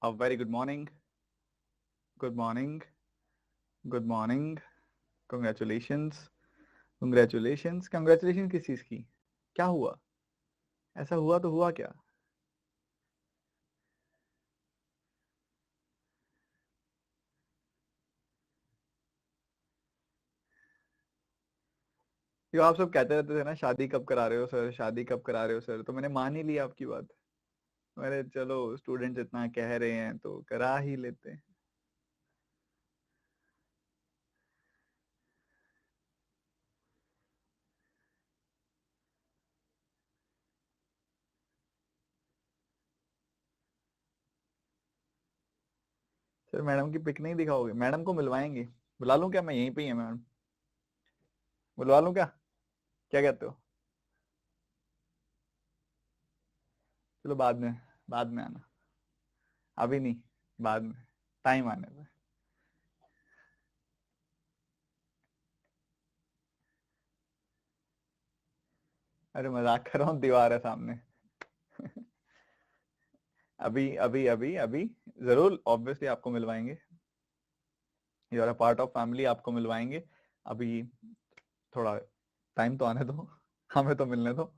A very good morning. Good morning. Good morning. Congratulations. Congratulations. Congratulations किस चीज की? क्या हुआ? ऐसा हुआ तो हुआ क्या? जो आप सब कहते रहते थे ना, शादी कब करा रहे हो सर, शादी कब करा रहे हो सर, तो मैंने मान ही लिया आपकी बात। अरे चलो, स्टूडेंट्स इतना कह रहे हैं तो करा ही लेते हैं। सर मैडम की पिक नहीं दिखाओगे? मैडम को मिलवाएंगे। बुला लूं क्या? मैं यहीं पे ही है मैडम। बुलवा लूं क्या? क्या कहते हो? चलो बाद में। बाद में आना। अभी नहीं। बाद में। टाइम आने पे। अरे मजाक कर रहा हूँ, दीवार है सामने। अभी अभी अभी अभी जरूर ऑब्वियसली आपको मिलवाएंगे। You are a part of family, आपको मिलवाएंगे। अभी थोड़ा टाइम तो आने दो। हमें तो मिलने दो।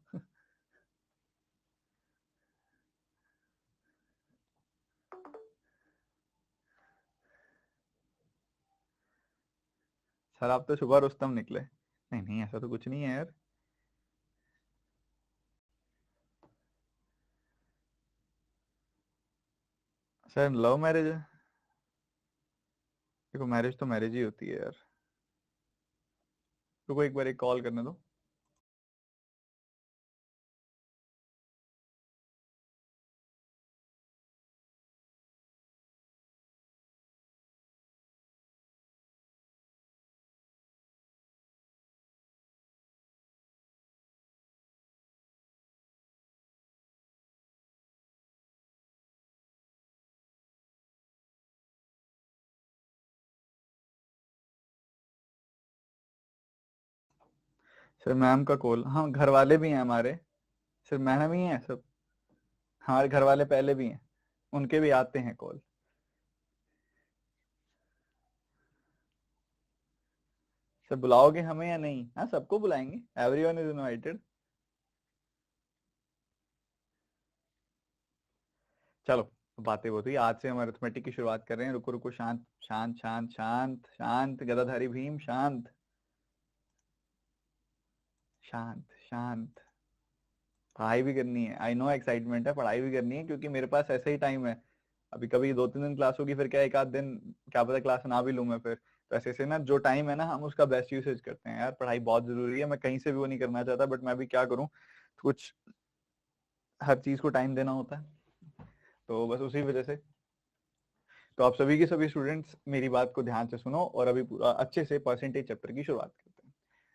सर आप तो शुभ रुस्तम निकले। नहीं नहीं, ऐसा तो कुछ नहीं है यार। सर लव मैरिज है। देखो, मैरिज तो मैरिज ही होती है यार। रुको, एक बार एक कॉल करने दो। सर मैम का कॉल, हाँ घर वाले भी हैं हमारे। सिर्फ मैडम ही है सब। हमारे घर वाले पहले भी हैं। उनके भी आते हैं कॉल। सर बुलाओगे हमें या नहीं? हाँ सबको बुलाएंगे, एवरीवन इज इनवाइटेड। चलो, बातें होती है। आज से हम अरिथमेटिक की शुरुआत कर रहे हैं। रुको रुको, शांत शांत शांत शांत शांत, गदाधारी भीम शांत। शांत शांत। पढ़ाई भी करनी है, आई नो एक्साइटमेंट है, पढ़ाई भी करनी है क्योंकि मेरे पास ऐसे ही टाइम है। अभी कभी 2-3 दिन क्लास होगी, फिर क्या एक आध दिन क्या पता क्लास ना भी लूं मैं फिर। तो ऐसे ऐसे ना जो टाइम है ना, हम उसका बेस्ट यूसेज करते हैं यार। पढ़ाई बहुत जरूरी है, मैं कहीं से भी वो नहीं करना चाहता, बट मैं भी क्या करूँ। कुछ हर चीज को टाइम देना होता है। तो बस उसी वजह से। तो आप सभी के सभी स्टूडेंट्स मेरी बात को ध्यान से सुनो और अभी पूरा अच्छे से परसेंटेज चैप्टर की शुरुआत करते हैं।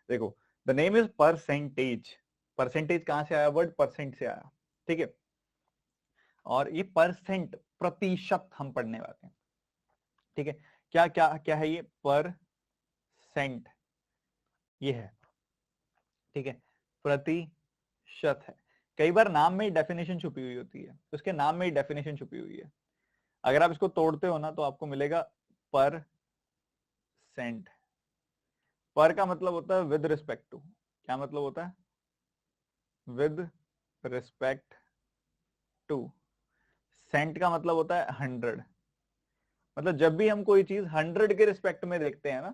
देखो, the name is percentage. Percentage कहां से आया? वर्ड परसेंट से आया। ठीक है। और ये परसेंट, प्रतिशत हम पढ़ने वाले हैं। ठीक है। क्या क्या क्या है ये? परसेंट ये है। ठीक है। प्रतिशत है। कई बार नाम में ही डेफिनेशन छुपी हुई होती है, उसके नाम में ही डेफिनेशन छुपी हुई है। अगर आप इसको तोड़ते हो ना तो आपको मिलेगा परसेंट। पर का मतलब होता है विद रिस्पेक्ट टू। क्या मतलब होता है? With respect to. सेंट का मतलब होता है 100। मतलब जब भी हम कोई चीज 100 के रिस्पेक्ट में देखते हैं ना,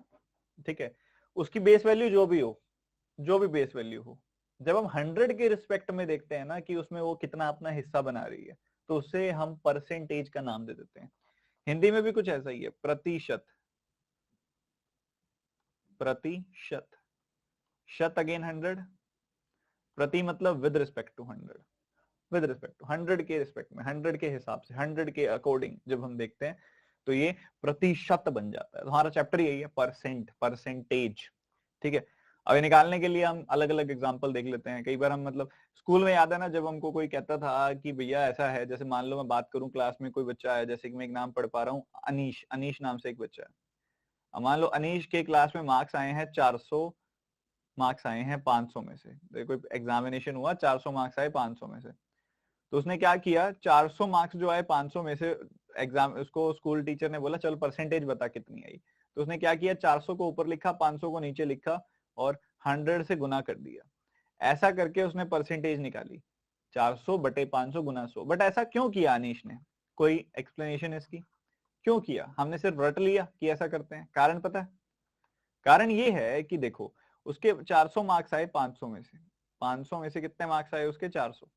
ठीक है, उसकी बेस वैल्यू जो भी हो, जो भी बेस वैल्यू हो, जब हम 100 के रिस्पेक्ट में देखते हैं ना कि उसमें वो कितना अपना हिस्सा बना रही है, तो उसे हम परसेंटेज का नाम दे देते हैं। हिंदी में भी कुछ ऐसा ही है, प्रतिशत। प्रतिशत। शत अगेन 100। प्रति मतलब with respect to 100। With respect to 100 के रिस्पेक्ट में, 100 के हिसाब से, 100 के अकॉर्डिंग जब हम देखते हैं तो ये प्रतिशत बन जाता है। तो हमारा चैप्टर यही है, परसेंट, परसेंटेज। ठीक है। अब ये निकालने के लिए हम अलग अलग एग्जांपल देख लेते हैं। कई बार हम मतलब स्कूल में याद है ना, जब हमको कोई कहता था कि भैया ऐसा है, जैसे मान लो मैं बात करूं, क्लास में कोई बच्चा है, जैसे कि मैं एक नाम पढ़ पा रहा हूँ, अनीश। अनीश नाम से एक बच्चा है। अब मान लो अनीश के क्लास में मार्क्स आए हैं 400। मार्क्स आए हैं 500 में से। देखो एग्जामिनेशन हुआ, 400 मार्क्स आए 500 में से। तो उसने क्या किया, 400 मार्क्स जो आए 500 में से, एग्जाम उसको स्कूल टीचर ने बोला चल परसेंटेज बता कितनी आई, तो उसने क्या किया 400 को ऊपर लिखा, 500 को नीचे लिखा और 100 से गुना कर दिया। ऐसा करके उसने परसेंटेज निकाली 400 बटे 500 गुना 100। बट ऐसा क्यों किया अनीश ने, कोई एक्सप्लेनेशन इसकी, क्यों किया? हमने सिर्फ रट लिया कि ऐसा करते हैं? कारण पता है? कारण ये है कि देखो उसके 400 मार्क्स आए 500 में से, 500 में से कितने मार्क्स आए उसके 400।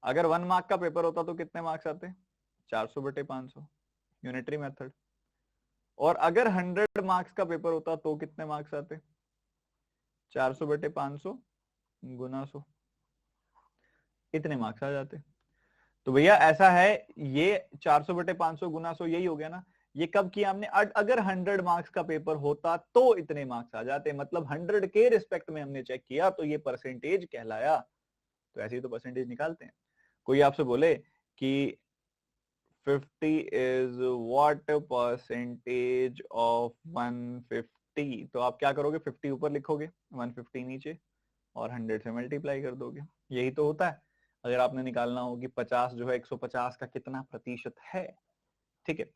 अगर 1 मार्क का पेपर होता तो कितने मार्क्स आते? 400 बटे 500, यूनिटरी मेथड। और अगर 100 मार्क्स का पेपर होता तो कितने मार्क्स आते? 400 बटे 500 गुना 100, इतने मार्क्स आ जाते। तो भैया ऐसा है, ये 400 बटे 500 गुना 100 यही हो गया ना। ये कब किया हमने? अगर 100 मार्क्स का पेपर होता तो इतने मार्क्स आ जाते, मतलब 100 के रिस्पेक्ट में हमने चेक किया तो ये परसेंटेज कहलाया। तो ऐसे ही तो परसेंटेज निकालते हैं। कोई आपसे बोले कि 50 इज व्हाट परसेंटेज ऑफ 150, तो आप क्या करोगे? 50 ऊपर लिखोगे, 150 नीचे और 100 से मल्टीप्लाई कर दोगे। यही तो होता है अगर आपने निकालना हो कि 50 जो है 150 का कितना प्रतिशत है। ठीक है,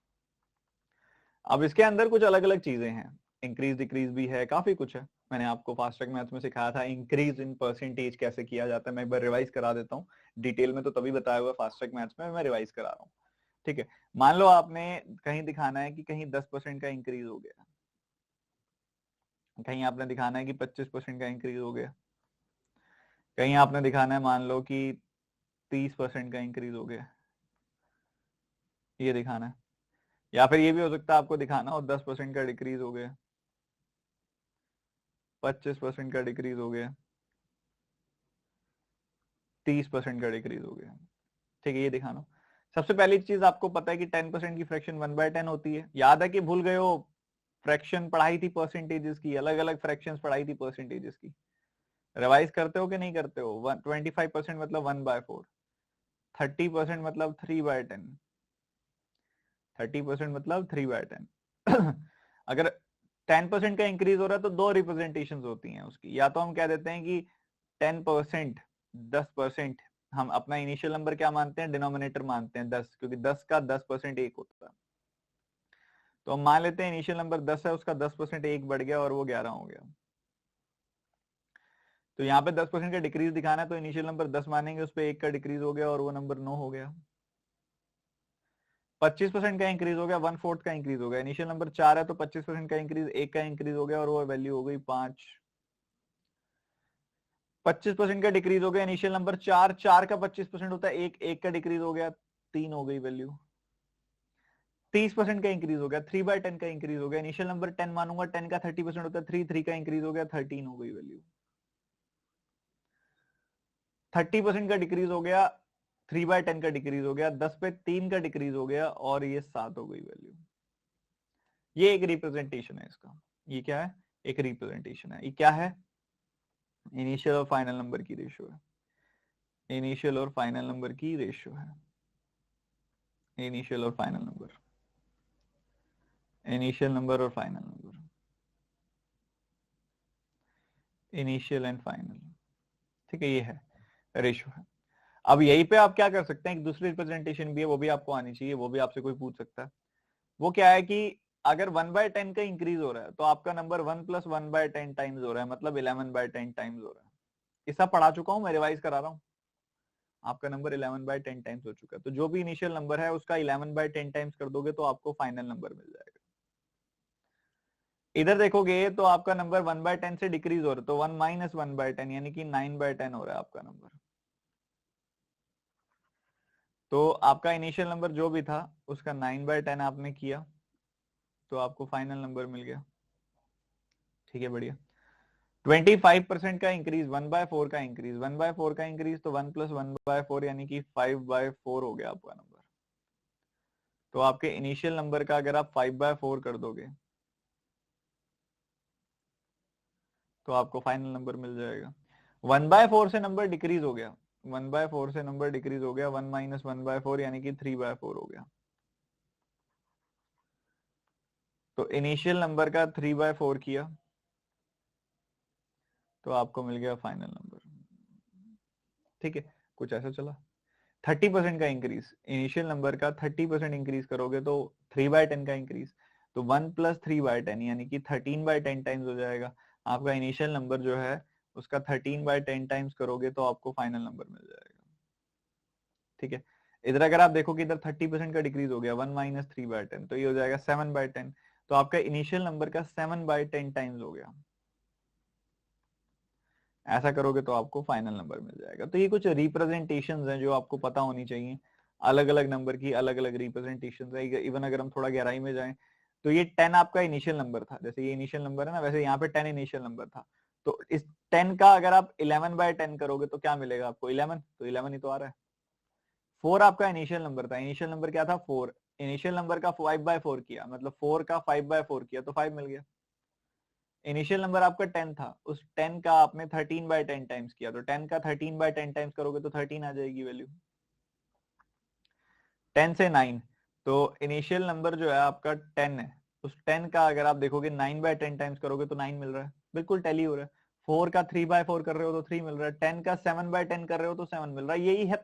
अब इसके अंदर कुछ अलग अलग चीजें हैं, इंक्रीज डिक्रीज भी है, काफी कुछ है। मैंने आपको फास्ट ट्रैक मैथ्स में सिखाया था इंक्रीज इन परसेंटेज कैसे किया जाता है। मैं एक बार रिवाइज करा देता हूँ, डिटेल में तो तभी बताया हुआ फास्ट ट्रैक मैथ्स में, मैं रिवाइज करा रहा हूँ। ठीक है, मान लो आपने कहीं दिखाना है कि कहीं 10% का इंक्रीज हो गया, कहीं आपने दिखाना है कि 25% का इंक्रीज हो गया, कहीं आपने दिखाना है मान लो कि 30% का इंक्रीज हो गया, ये दिखाना है। या फिर ये भी हो सकता है आपको दिखाना हो 10% का डिक्रीज हो गया, 25% का डिक्रीज हो गया, 30% का डिक्रीज हो गया। ठीक है, ये दिखाना। सबसे पहली चीज आपको पता है कि 10% की फ्रैक्शन 1/10 होती है। याद है कि भूल गए हो? फ्रैक्शन पढ़ाई थी परसेंटेजेस की, अलग अलग फ्रैक्शंस पढ़ाई थी परसेंटेजेस की। रिवाइज करते हो कि नहीं करते हो? 25% मतलब 1/4, 30% मतलब 3/10, 30% मतलब 3/10। अगर 10% का इंक्रीज हो रहा है तो दो रिप्रेजेंटेशन होती हैं उसकी। या तो हम कह देते हैं कि 10%, 10%, हम अपना इनिशियल नंबर क्या मानते हैं? डिनोमिनेटर मानते हैं 10, क्योंकि 10 का 10% 1 होता है। तो हम मान लेते हैं इनिशियल नंबर 10 है, उसका 10% 1 बढ़ गया और वो 11 हो गया। तो यहाँ पे 10% का डिक्रीज दिखाना है तो इनिशियल नंबर 10 मानेंगे, उस पर 1 का डिक्रीज हो गया और वो नंबर 9 हो गया। 25% का इंक्रीज हो गया, 1/4 का इंक्रीज हो गया। इनिशियल नंबर 4 है तो 25% का इंक्रीज 1 का इंक्रीज हो गया और वो वैल्यू हो गई 5। 25% का डिक्रीज हो गया, इनिशियल नंबर 4, 4 का 25% होता है 1, 1 का डिक्रीज हो गया 3 हो गई वैल्यू। 30% का इंक्रीज हो गया, 3/10 का इंक्रीज हो गया, इनिशियल नंबर 10 मानूंगा, 10 का 30% होता है 3, 3 का इंक्रीज हो गया 13 हो गई वैल्यू। 30% का डिक्रीज हो गया, 3/10 का डिक्रीज हो गया, 10 पे 3 का डिक्रीज हो गया और ये 7 हो गई वैल्यू। ये एक रिप्रेजेंटेशन है इसका। ये क्या है? एक रिप्रेजेंटेशन है। ये क्या है? इनिशियल और फाइनल नंबर की रेशियो है। इनिशियल और फाइनल नंबर की रेशियो है। इनिशियल और फाइनल नंबर, इनिशियल नंबर और final number, initial and final. ठीक है, ये है रेशियो है। अब यहीं पे आप क्या कर सकते हैं, एक दूसरी रिप्रेजेंटेशन भी है, वो भी आपको आनी चाहिए, वो भी आपसे कोई पूछ सकता है। वो क्या है कि अगर 1/10 का इंक्रीज हो रहा है तो आपका नंबर 1 + 1/10 टाइम्स हो रहा है, मतलब 11/10 टाइम्स हो रहा है। ये सब पढ़ा चुका हूं मैं, रिवाइज करा रहा हूँ। आपका नंबर 11/10 टाइम्स हो चुका है, तो जो भी इनिशियल नंबर है उसका 11/10 टाइम्स कर दोगे तो आपको फाइनल नंबर मिल जाएगा। इधर देखोगे तो आपका नंबर 1/10 से डिक्रीज हो रहा है, तो 1 - 1/10 यानी कि 9/10 हो रहा है आपका नंबर। तो आपका इनिशियल नंबर जो भी था उसका 9/10 आपने किया तो आपको फाइनल नंबर मिल गया। ठीक है, बढ़िया। 25% का इंक्रीज, 1/4 का इंक्रीज, 1/4 का इंक्रीज तो 1 + 1/4 यानी कि 5/4 हो गया आपका नंबर। तो आपके इनिशियल नंबर का अगर आप 5/4 कर दोगे तो आपको फाइनल नंबर मिल जाएगा। 1/4 से नंबर डिक्रीज हो गया, 1/4 से नंबर डिक्रीज हो गया, 1 - 1/4 यानी कि 3/4 हो गया। तो इनिशियल नंबर का 3/4 किया तो आपको मिल गया फाइनल नंबर। ठीक है, कुछ ऐसा चला। 30% का इंक्रीज, इनिशियल नंबर का 30% इंक्रीज करोगे तो 3/10 का इंक्रीज, तो 1 + 3/10 यानी कि 13/10 टाइम्स हो जाएगा आपका इनिशियल नंबर जो है उसका 13/10 टाइम्स करोगे तो आपको फाइनल नंबर मिल जाएगा। ठीक है, इधर अगर आप देखो कि इधर 30% का डिक्रीज हो गया 1 - 3/10 तो ये हो जाएगा 7/10, तो आपका इनिशियल नंबर का 7/10 टाइम्स हो गया। ऐसा करोगे तो आपको फाइनल नंबर मिल जाएगा। तो ये कुछ रिप्रेजेंटेशंस हैं जो आपको पता होनी चाहिए, अलग अलग नंबर की अलग अलग रिप्रेजेंटेशंस है। इवन अगर हम थोड़ा गहराई में जाएं तो ये 10 आपका इनिशियल नंबर था, जैसे ये इनिशियल नंबर है ना, वैसे यहाँ पे 10 इनिशियल नंबर था। तो इस 10 का अगर आप 11/10 करोगे तो क्या मिलेगा आपको? 11, तो 11 ही तो आ रहा है। 4 आपका इनिशियल नंबर था, इनिशियल नंबर क्या था? 4, इनिशियल नंबर का 5/4 किया, मतलब 4 का 5/4 किया तो 5 मिल गया। इनिशियल नंबर आपका 10 था, उस 10 का आपने 13/10 टाइम्स किया, तो 10 का 13/10 टाइम्स करोगे तो 13 आ जाएगी वैल्यू। 10 से 9, तो इनिशियल नंबर जो है आपका 10 है, उस 10 का अगर आप देखोगे 9/10 टाइम्स करोगे तो 9 मिल रहा है, बिल्कुल टैली हो रहा है। 4 का 3/4 कर रहे हो तो 3 मिल रहा है, 10 का 7/10 कर रहे हो तो 7 मिल रहा है। यही है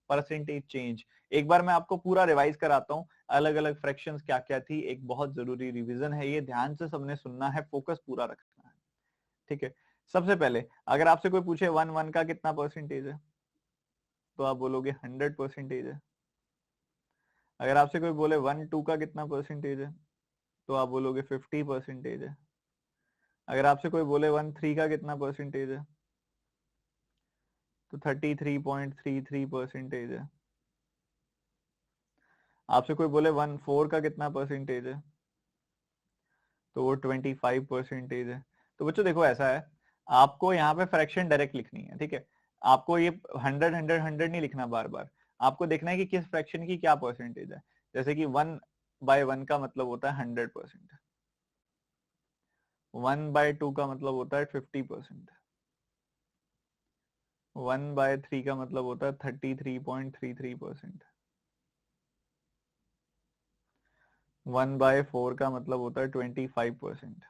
परसेंटेज चेंज। एक बार मैं आपको पूरा रिवाइज कराता हूँ, अलग अलग फ्रैक्शंस क्या क्या थी, एक बहुत जरूरी रिवीजन है ये, ध्यान से सबने सुनना है, फोकस पूरा रखना है। ठीक है, सबसे पहले अगर आपसे कोई पूछे 1 का कितना परसेंटेज है तो आप बोलोगे 100% है। अगर आपसे कोई बोले 1 का कितना परसेंटेज है तो आप बोलोगे 50% है। अगर आपसे कोई बोले 1 का कितना परसेंटेज है तो 33.33% है। आपसे कोई बोले 1 का कितना परसेंटेज है तो वो 25% है। तो बच्चों देखो ऐसा है, आपको यहाँ पे फ्रैक्शन डायरेक्ट लिखनी है। ठीक है, आपको ये 100 नहीं लिखना बार बार, आपको देखना है कि किस फ्रैक्शन की क्या परसेंटेज है। जैसे कि 1/1 का मतलब होता है 100%, 1/2 का मतलब होता है 50%, 1/3 का मतलब होता है 33.33%, 1/4 का मतलब होता है 25%,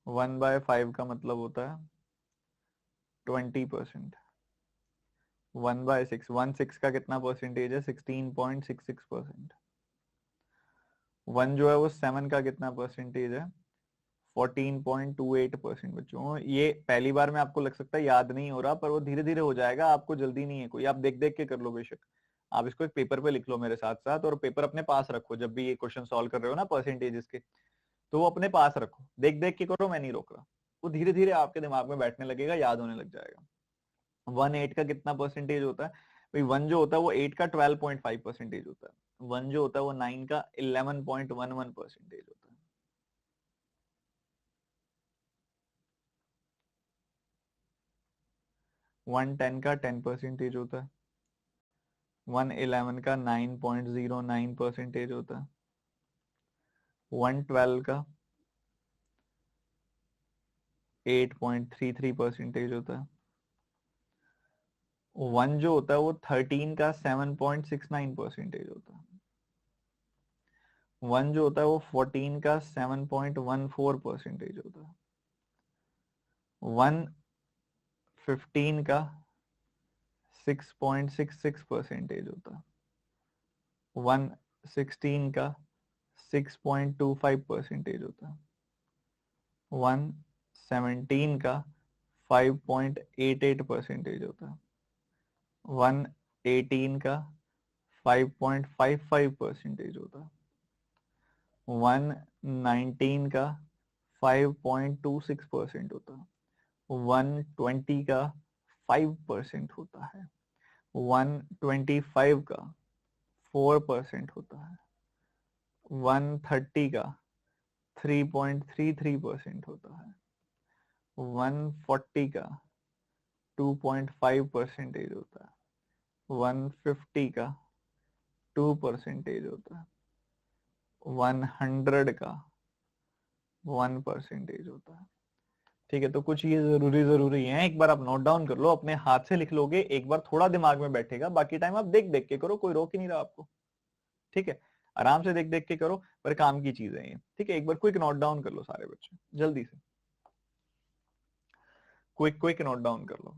1/5 का मतलब होता है 20%, 1/6, 1/6 का कितना परसेंटेज है? 16.66%। 1 जो है वो 7 का कितना परसेंटेज है? 14.28%। बच्चों ये पहली बार में आपको लग सकता है याद नहीं हो रहा, पर वो धीरे धीरे हो जाएगा, आपको जल्दी नहीं है कोई, आप देख देख के कर लो बेशक। आप इसको एक पेपर पे लिख लो मेरे साथ साथ, और पेपर अपने पास रखो जब भी ये क्वेश्चन सॉल्व कर रहे हो ना परसेंटेजेस के, तो वो अपने पास रखो, देख देख के करो, मैं नहीं रोक रहा। वो धीरे धीरे आपके दिमाग में बैठने लगेगा, याद होने लग जाएगा। 1/8 का कितना परसेंटेज होता है भाई? 1 जो होता है वो 8 का 12.5% होता है, 1 जो होता है वो 9 का 11.11% होता है। 1/10 का 10% होता है, 1/11 का 9.09% होता है, 1/12 का 8.33% होता है, 1 जो होता है वो 13 का 7.69% होता है, 1 जो होता है वो 14 का 7.14% होता है, 1 15 का 6.66% होता है, 1/16 का 6.25% होता है, 1/17 का 5.88% होता है, 1/18 का 5.55% होता है, 1/19 का 5.26% होता है, 1/20 का 5% होता है, 1/25 का 4% होता है, 1/30 का 3.33% होता है, 1/40 का 2.5% होता है, 1/50 का 2% होता है, 100 का 1% होता है। ठीक है, तो कुछ ये जरूरी है, एक बार आप नोट डाउन कर लो, अपने हाथ से लिख लोगे, एक बार थोड़ा दिमाग में बैठेगा, बाकी टाइम आप देख देख के करो, कोई रोक ही नहीं रहा आपको। ठीक है, आराम से देख देख के करो, पर काम की चीज है ये। ठीक है, एक बार क्विक नोट डाउन कर लो सारे बच्चे जल्दी से। क्विक क्विक नोट डाउन कर लो।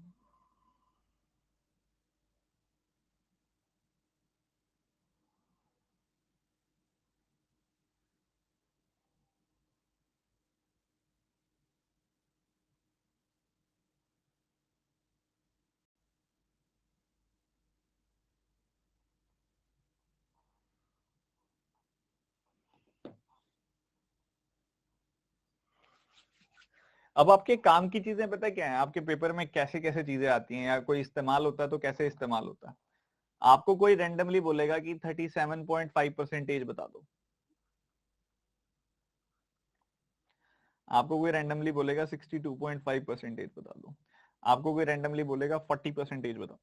अब आपके काम की चीजें पता है क्या है, आपके पेपर में कैसे कैसे चीजें आती हैं या कोई इस्तेमाल होता है तो कैसे इस्तेमाल होता है। आपको कोई रेंडमली बोलेगा कि 37.5% बता दो, आपको कोई रेंडमली बोलेगा 62.5% बता दो, आपको कोई रेंडमली बोलेगा 40% बता दो,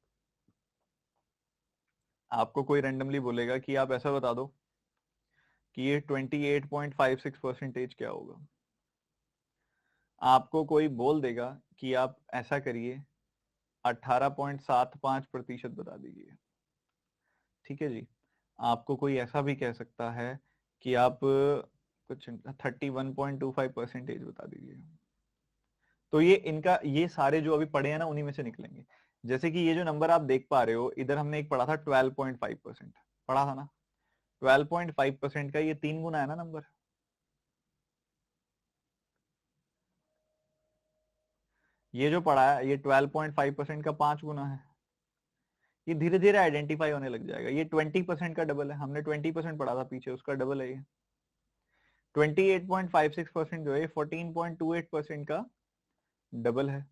आपको कोई रेंडमली बोलेगा कि आप ऐसा बता दो कि ये 28.56% क्या होगा, आपको कोई बोल देगा कि आप ऐसा करिए 18.75% बता दीजिए। ठीक है जी। आपको कोई ऐसा भी कह सकता है कि आप कुछ 31.25% बता दीजिए। तो ये इनका ये सारे जो अभी पढ़े हैं ना उन्हीं में से निकलेंगे। जैसे कि ये जो नंबर आप देख पा रहे हो इधर हमने एक पढ़ा था 12.5%, पढ़ा था ना। 12.5% का ये 3 गुना है ना नंबर। ये जो पढ़ा है ये 12.5% का 5 गुना है। ये धीरे धीरे आइडेंटिफाई होने लग जाएगा। ये 20% का डबल है, हमने 20% पढ़ा था पीछे, उसका डबल है ये। 28.56% जो है 14.28% का डबल है।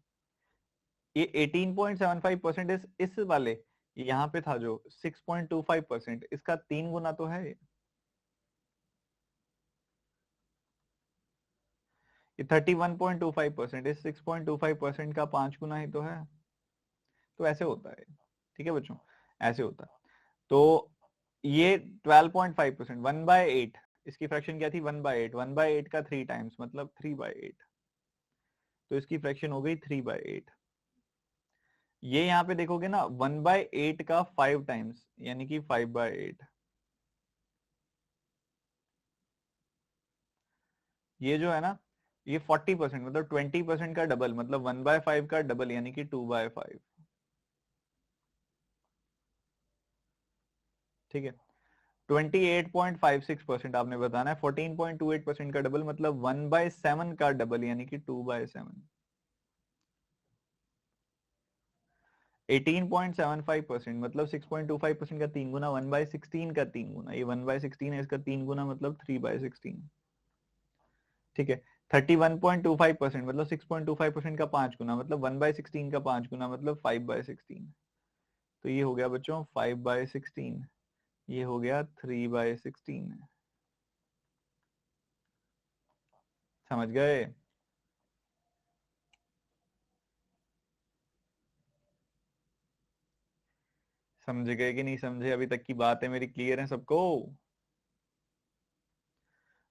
ये 18.75% इस वाले यहाँ पे था जो 6.25%, इसका 3 गुना तो है ये 31.25%, इस 6.25% का 5 गुना ही तो है। तो ऐसे होता है। ठीक है बच्चों, ऐसे होता है। तो ये 12.5%, 1/8, इसकी फ्रैक्शन क्या थी 1/8, 1/8 का 3 टाइम्स मतलब 3/8, तो इसकी फ्रैक्शन हो गई 3/8। ये यहाँ पे देखोगे ना 1/8 का 5 टाइम्स यानी कि 5/8। ये जो है ना ये 40% मतलब 20% का डबल मतलब 1/5 का डबल यानी कि 2/5। ठीक है। 28.56% आपने बताना है, 14.28% का डबल मतलब 1/7 का डबल यानी कि 2/7। 18.75% मतलब 6.25% का 3 गुना, 1/16 का 3 गुना, ये 1/16 है, इसका 3 गुना मतलब 3/16। ठीक है। 31.25% मतलब 6.25% का 5 गुना मतलब 1/16 का 5 गुना मतलब 5/16। तो ये हो गया बच्चों 5/16, ये हो गया 3/16। समझ गए? समझ गए कि नहीं समझे? अभी तक की बातें मेरी क्लियर है सबको?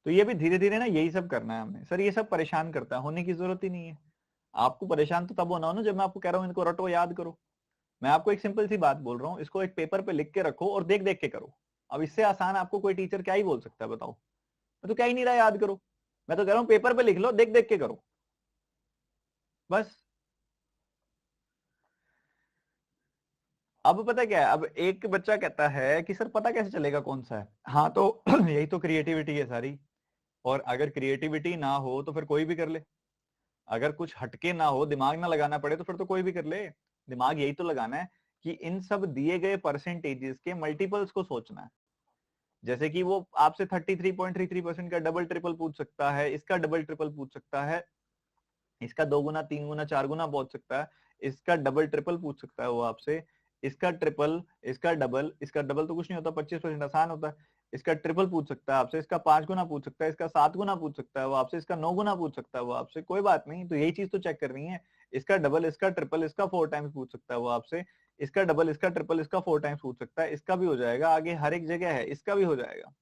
तो ये भी धीरे धीरे ना यही सब करना है हमने। सर ये सब परेशान करता है, होने की जरूरत ही नहीं है। आपको परेशान तो तब होना हो ना जब मैं आपको कह रहा हूँ इनको रटो याद करो। मैं आपको एक सिंपल सी बात बोल रहा हूँ, इसको एक पेपर पे लिख के रखो और देख देख के करो। अब इससे आसान आपको कोई टीचर क्या ही बोल सकता है बताओ? मैं तो क्या ही नहीं रहा याद करो, मैं तो कह रहा हूँ पेपर पे लिख लो, देख देख के करो बस। अब पता क्या है, अब एक बच्चा कहता है कि सर पता कैसे चलेगा कौन सा है। हाँ तो यही तो क्रिएटिविटी है सारी। और अगर क्रिएटिविटी ना हो तो फिर कोई भी कर ले। अगर कुछ हटके ना हो, दिमाग ना लगाना पड़े तो फिर तो कोई भी कर ले। दिमाग यही तो लगाना है कि इन सब दिए गए परसेंटेजेस के मल्टीपल्स को सोचना है। जैसे कि वो आपसे 33.33% का डबल ट्रिपल पूछ सकता है, इसका डबल ट्रिपल पूछ सकता है, इसका 2 गुना 3 गुना 4 गुना पूछ सकता है, इसका डबल ट्रिपल पूछ सकता है वो आपसे, इसका ट्रिपल, इसका डबल, इसका डबल तो कुछ नहीं होता, 25% आसान होता है। इसका ट्रिपल पूछ सकता है आपसे, इसका 5 गुना पूछ सकता है, इसका 7 गुना पूछ सकता है वो आपसे, इसका 9 गुना पूछ सकता है वो आपसे, कोई बात नहीं। तो यही चीज तो चेक करनी है। इसका डबल, इसका ट्रिपल, इसका 4 टाइम्स पूछ सकता है वो आपसे, इसका डबल, इसका ट्रिपल, इसका 4 टाइम्स पूछ सकता है, इसका भी हो जाएगा, आगे हर एक जगह है इसका भी हो जाएगा।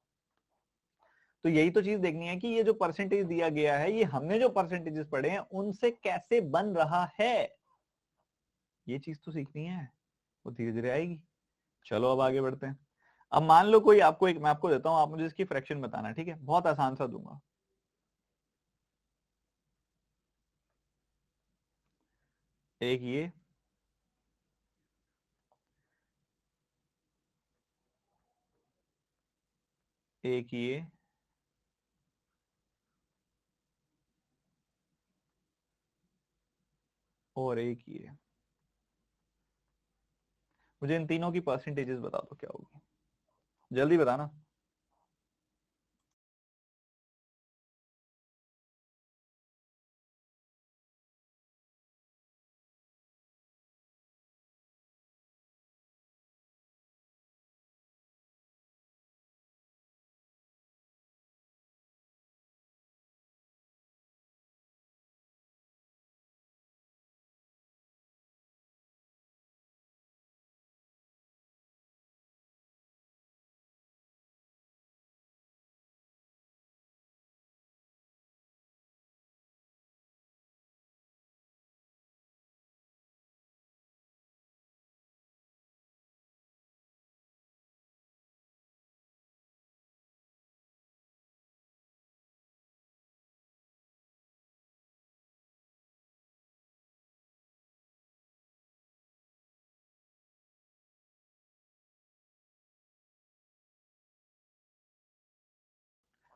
तो यही तो चीज देखनी है कि ये जो परसेंटेज दिया गया है ये हमने जो परसेंटेजेस पढ़े हैं उनसे कैसे बन रहा है, ये चीज तो सीखनी है। वो धीरे धीरे आएगी। चलो अब आगे बढ़ते हैं। अब मान लो कोई आपको एक, मैं आपको देता हूं, आप मुझे इसकी फ्रैक्शन बताना है, ठीक है? बहुत आसान सा दूंगा। एक ये, एक ये, और एक ये। मुझे इन तीनों की परसेंटेजेस बता दो क्या होगी, जल्दी बताना।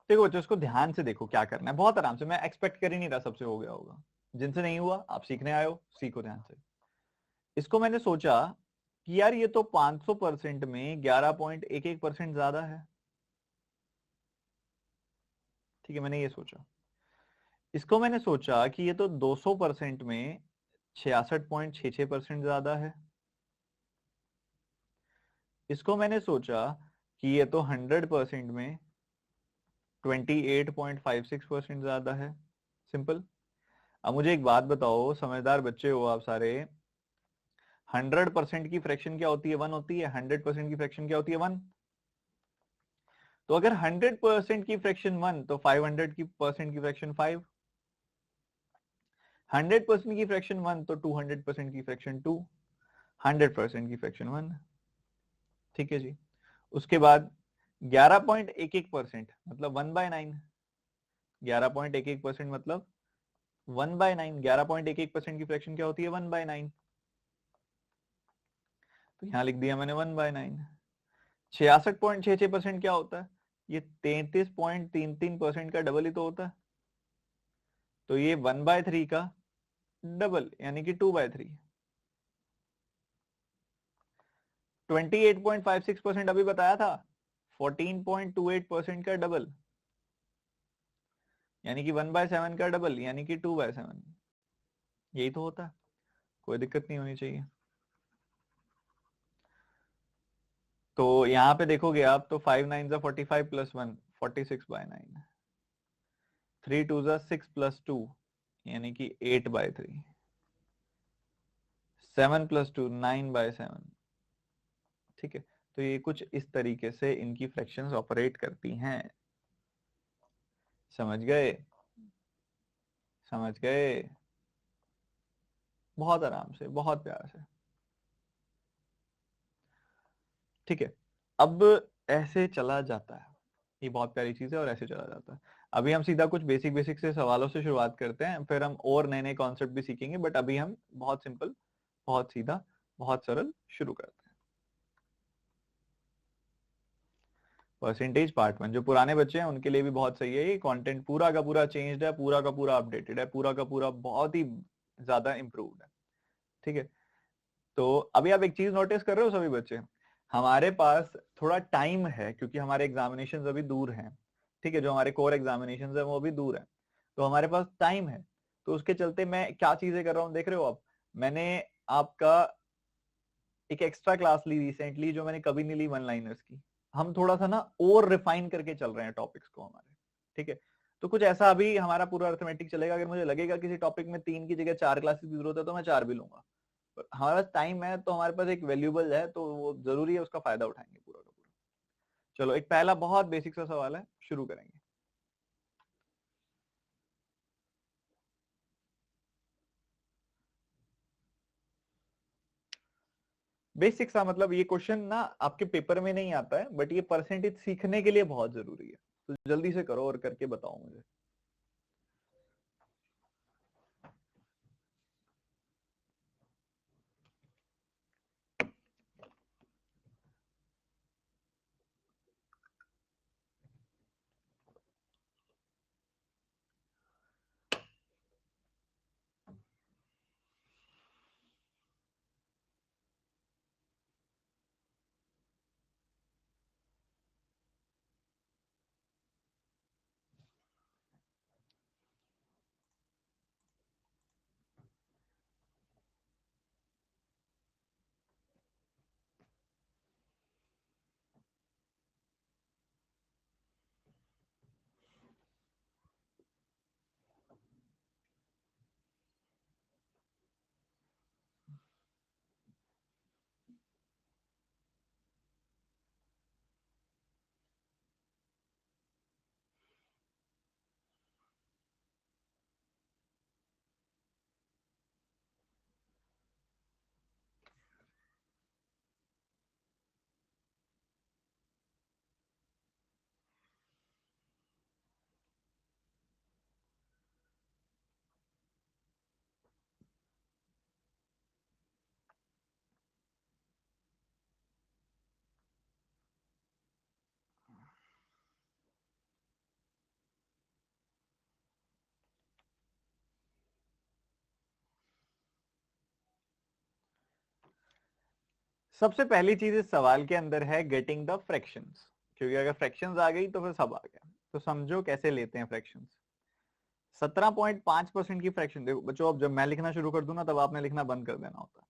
देखो बच्चों, इसको ध्यान से देखो क्या करना है, बहुत आराम से। मैं एक्सपेक्ट कर ही नहीं रहा सबसे हो गया होगा। जिनसे नहीं हुआ आप सीखने आए हो, सीखो ध्यान से। इसको मैंने सोचा कि यार ये तो 500% में 11.11% ज्यादा है। ठीक है, मैंने ये सोचा। इसको मैंने सोचा कि ये तो 200% में 66.66% ज्यादा है। इसको मैंने सोचा कि ये तो 100% में 28.56% ज्यादा है। सिंपल। अब मुझे एक बात बताओ, समझदार बच्चे हो आप सारे, 100% की फ्रैक्शन क्या होती है? 1 होती है। 100% की फ्रैक्शन क्या होती है? 1। तो अगर 100% की फ्रैक्शन 1, तो 500 की परसेंट की फ्रैक्शन 5। 100% की फ्रैक्शन 1, तो 200% की फ्रैक्शन 2। 100% की फ्रैक्शन 1। ठीक है जी। उसके बाद 11.11% मतलब 1/9। 11.11% मतलब 1/9। 11.11% की फ्रैक्शन क्या होती है? 1/9। तो यहां लिख दिया मैंने 1/9। 66.66% क्या होता है? ये 33.33% का डबल ही तो होता है। तो ये 1/3 का डबल यानी कि 2/3। 28.56% अभी बताया था, 14.28% का डबल यानी कि 1/7 का डबल यानी कि 2/7। यही तो होता है, कोई दिक्कत नहीं होनी चाहिए। तो यहाँ पे देखोगे आप तो 5 9 45 प्लस 1 46/9। 3 2 6 प्लस 2 यानी कि 8/3। 7 प्लस 2 9/7। ठीक है, तो ये कुछ इस तरीके से इनकी फ्रैक्शंस ऑपरेट करती हैं। समझ गए? समझ गए? बहुत आराम से, बहुत प्यार से। ठीक है, अब ऐसे चला जाता है। ये बहुत प्यारी चीज है और ऐसे चला जाता है। अभी हम सीधा कुछ बेसिक बेसिक से सवालों से शुरुआत करते हैं, फिर हम और नए नए कॉन्सेप्ट भी सीखेंगे, बट अभी हम बहुत सिंपल, बहुत सीधा, बहुत सरल शुरू करते हैं। परसेंटेज पार्ट 1 जो पुराने बच्चे हैं उनके लिए भी बहुत सही है। ये कंटेंट पूरा का पूरा चेंज्ड है, पूरा का पूरा अपडेटेड है, पूरा का पूरा बहुत ही ज्यादा इंप्रूव्ड है। ठीक है, तो अभी आप एक चीज नोटिस कर रहे हो सभी बच्चे, हमारे पास थोड़ा टाइम है क्योंकि हमारे एग्जामिनेशन अभी दूर हैं। ठीक है, जो हमारे कोर एग्जामिनेशन है वो अभी दूर है, तो हमारे पास टाइम है। तो उसके चलते मैं क्या चीजें कर रहा हूँ देख रहे हो आप। मैंने आपका एक एक्स्ट्रा क्लास ली रिसेंटली, जो मैंने कभी नहीं ली, वन लाइनर्स की। हम थोड़ा सा ना और रिफाइन करके चल रहे हैं टॉपिक्स को हमारे। ठीक है, तो कुछ ऐसा अभी हमारा पूरा अर्थमेटिक चलेगा। अगर मुझे लगेगा किसी टॉपिक में 3 की जगह 4 क्लासेस की जरूरत है तो मैं 4 भी लूंगा। हमारे पास टाइम है तो हमारे पास एक वैल्यूबल है, तो वो जरूरी है, उसका फायदा उठाएंगे पूरा का पूरा। चलो, एक पहला बहुत बेसिक सा सवाल है, शुरू करेंगे। बेसिक सा मतलब ये क्वेश्चन ना आपके पेपर में नहीं आता है, बट ये परसेंटेज सीखने के लिए बहुत जरूरी है। तो जल्दी से करो और करके बताओ मुझे। सबसे पहली चीज इस सवाल के अंदर है गेटिंग द फ्रैक्शंस, क्योंकि अगर फ्रैक्शंस आ गई तो फिर सब आ गया। तो समझो कैसे लेते हैं फ्रैक्शंस। 17.5% की फ्रैक्शन, देखो बच्चों, अब जब मैं लिखना शुरू कर दूं ना तब आपने लिखना बंद कर देना होता है,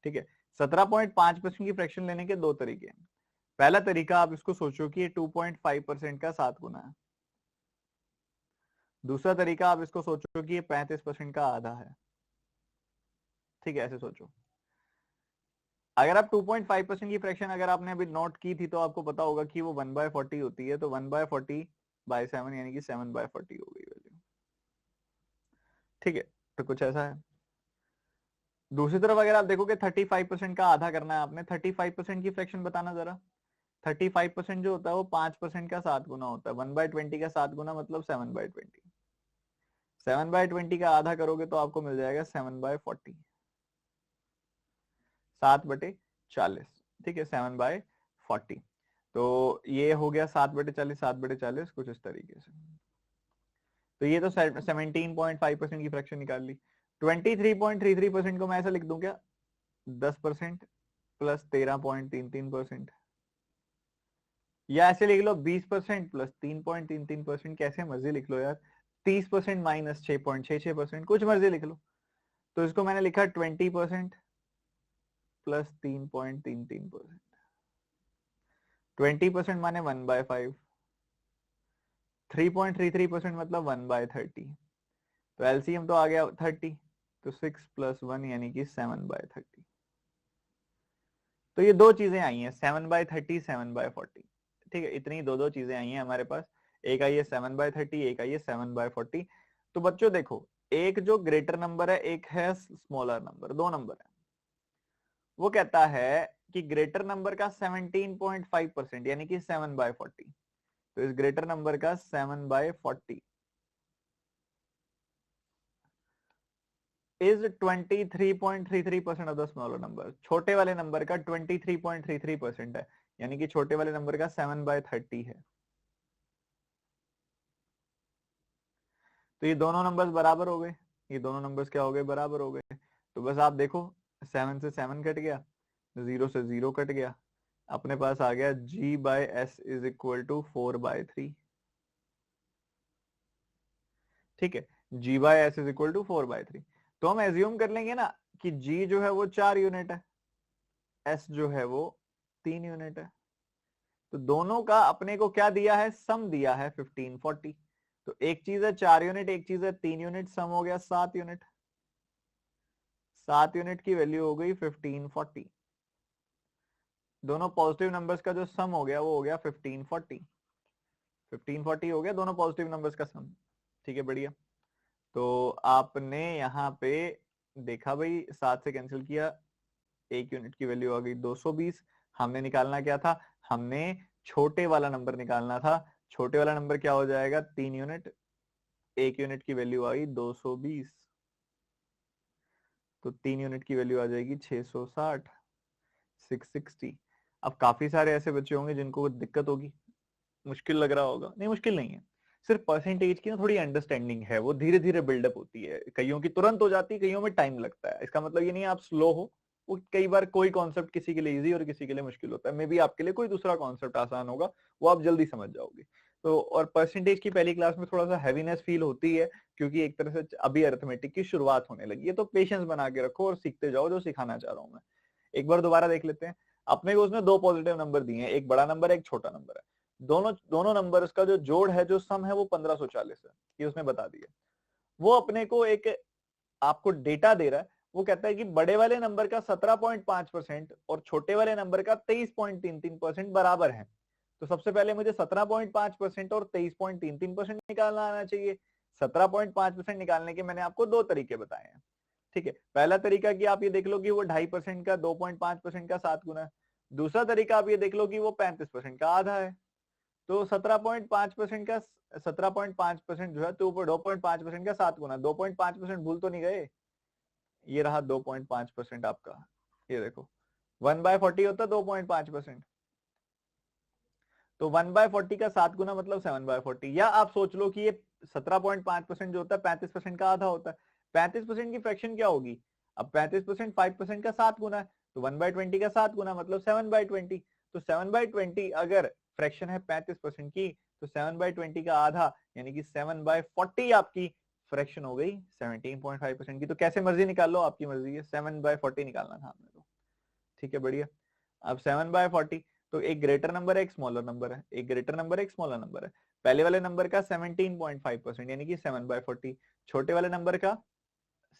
ठीक है। 17.5% की फ्रैक्शन लेने के दो तरीके हैं। पहला तरीका, आप इसको सोचो कि ये 2.5% का 7 गुना है। दूसरा तरीका, आप इसको सोचो कि ये 35% का आधा है, ठीक है, ऐसे सोचो। अगर आप 2.5% की फ्रैक्शन अगर आपने अभी नोट की थी तो आपको पता होगा कि वो 1/40 होती है, तो 1/40/7 यानी कि 7/40 हो गई वैल्यू, ठीक है। तो कुछ ऐसा है। दूसरी तरफ अगर आप देखोगे 35% का आधा करना है आपने, 35% की फ्रैक्शन बताना जरा। 35% जो होता है वो 5% का 7 गुना होता है। 1/20 का 7 गुना मतलब 7/20। 7/20 का आधा करोगे तो आपको मिल जाएगा 7/40, 7/40, ठीक है, 7/40। तो ये हो गया 7/40, 7/40 कुछ इस तरीके से। तो ये तो 17.5% की फ्रैक्शन निकाल ली। 23.33% को मैं ऐसा लिख दूं क्या, 10% प्लस 13.33%, या ऐसे लिख लो 20% प्लस 3.33%, कैसे मर्जी लिख लो यार। 30% माइनस 6.66%, कुछ मर्जी लिख लो। तो इसको मैंने लिखा 20% प्लस 3.33%। 20% माने 1/5, 3.33% मतलब 1/30। तो एलसीएम तो आ गया 30, तो 6 + 1 यानी कि 7/30। तो ये दो चीजें आई हैं, 7/30, 7/40, ठीक है। इतनी दो दो चीजें आई हैं हमारे पास। एक आई है 7/30, एक आई है 7/40। तो बच्चों देखो, एक जो ग्रेटर नंबर है, एक है स्मॉलर नंबर, दो नंबर है। वो कहता है कि ग्रेटर नंबर का 17.5% यानी कि 7/40। तो इस ग्रेटर नंबर का 7/40 is 23.33% of the smaller number. छोटे वाले नंबर का 23.33% है, यानी कि छोटे वाले नंबर का 7/30 है। तो ये दोनों नंबर्स बराबर हो गए, ये दोनों नंबर्स क्या हो गए, बराबर हो गए। तो बस आप देखो, 7 से 7 कट गया, 0 से 0 कट गया, अपने पास आ गया G/S इज इक्वल टू 4/3, ठीक है। G/S is equal to 4/3। तो हम एज्यूम कर लेंगे ना कि G जो है वो 4 यूनिट है, S जो है वो 3 यूनिट है। तो दोनों का अपने को क्या दिया है, सम दिया है 1540। तो एक चीज है 4 यूनिट, एक चीज है 3 यूनिट, सम हो गया 7 यूनिट। 7 यूनिट की वैल्यू हो गई 1540। दोनों पॉजिटिव नंबर्स का जो सम हो गया वो हो गया 1540। 1540 हो गया दोनों पॉजिटिव नंबर्स का सम, ठीक है, बढ़िया। तो आपने यहाँ पे देखा भाई, 7 से कैंसिल किया, एक यूनिट की वैल्यू आ गई 220। हमने निकालना क्या था, हमने छोटे वाला नंबर निकालना था। छोटे वाला नंबर क्या हो जाएगा, 3 यूनिट, एक यूनिट की वैल्यू आई 220, तो 3 यूनिट की वैल्यू आ जाएगी 660, 660। अब काफी सारे ऐसे बच्चे होंगे जिनको दिक्कत होगी, मुश्किल लग रहा होगा। नहीं, मुश्किल नहीं है, सिर्फ परसेंटेज की ना थोड़ी अंडरस्टैंडिंग है, वो धीरे धीरे बिल्डअप होती है। कईयों की तुरंत हो जाती है, कईयों में टाइम लगता है। इसका मतलब ये नहीं है आप स्लो हो। वो कई बार कोई कॉन्सेप्ट किसी के लिए इजी और किसी के लिए मुश्किल होता है। मे बी आपके लिए कोई दूसरा कॉन्सेप्ट आसान होगा, वो आप जल्दी समझ जाओगे। तो और परसेंटेज की पहली क्लास में थोड़ा सा हैवीनेस फील होती है, क्योंकि एक तरह से अभी अरिथमेटिक की शुरुआत होने लगी है। तो पेशेंस बना के रखो और सीखते जाओ जो सिखाना चाह रहा हूँ मैं। एक बार दोबारा देख लेते हैं। अपने को उसने दो पॉजिटिव नंबर दिए हैं, एक बड़ा नंबर है, एक छोटा नंबर है। दोनों दोनों नंबर का जो जोड़ है, जो सम है, वो 1540 है, ये उसने बता दिया। वो अपने को एक आपको डेटा दे रहा है। वो कहता है कि बड़े वाले नंबर का 17.5% और छोटे वाले नंबर का 23.33% बराबर है। तो सबसे पहले मुझे 17.5% और 23.33% निकालना आना चाहिए। 17.5% निकालने के मैंने आपको दो तरीके बताए हैं, ठीक है। पहला तरीका कि आप ये देख लो कि वो 2.5% का 2.5% का 7 गुना है। दूसरा तरीका आप ये देख लो कि वो 35% का आधा है। तो 17.5% का 17.5% जो है, तो ऊपर 2.5% का 7 गुना, 2.5% भूल तो नहीं गए। ये रहा 2.5% आपका, ये देखो 1/40 होता है 2.5%। तो 1/40 का 7 गुना मतलब 7/40। या आप सोच लो कि ये 17.5% जो होता है 35% का आधा होता है। 35% की फ्रैक्शन क्या होगी, अब 35% 5% का 7 गुना है, तो 1/20 का 7 गुना मतलब 7/20। तो 7/20 अगर फ्रैक्शन है 35% की, तो 7/20 का आधा यानी कि 7/40 आपकी फ्रैक्शन हो गई 17.5% की। तो कैसे मर्जी निकाल लो, आपकी मर्जी है, 7/40 निकालना था आपने तो। ठीक है, बढ़िया। अब 7/40, तो एक ग्रेटर नंबर है, एक स्मॉलर नंबर है, एक ग्रेटर नंबर है, एक स्मॉलर नंबर है। पहले वाले नंबर का 17.5% यानी कि 7/40, छोटे वाले नंबर का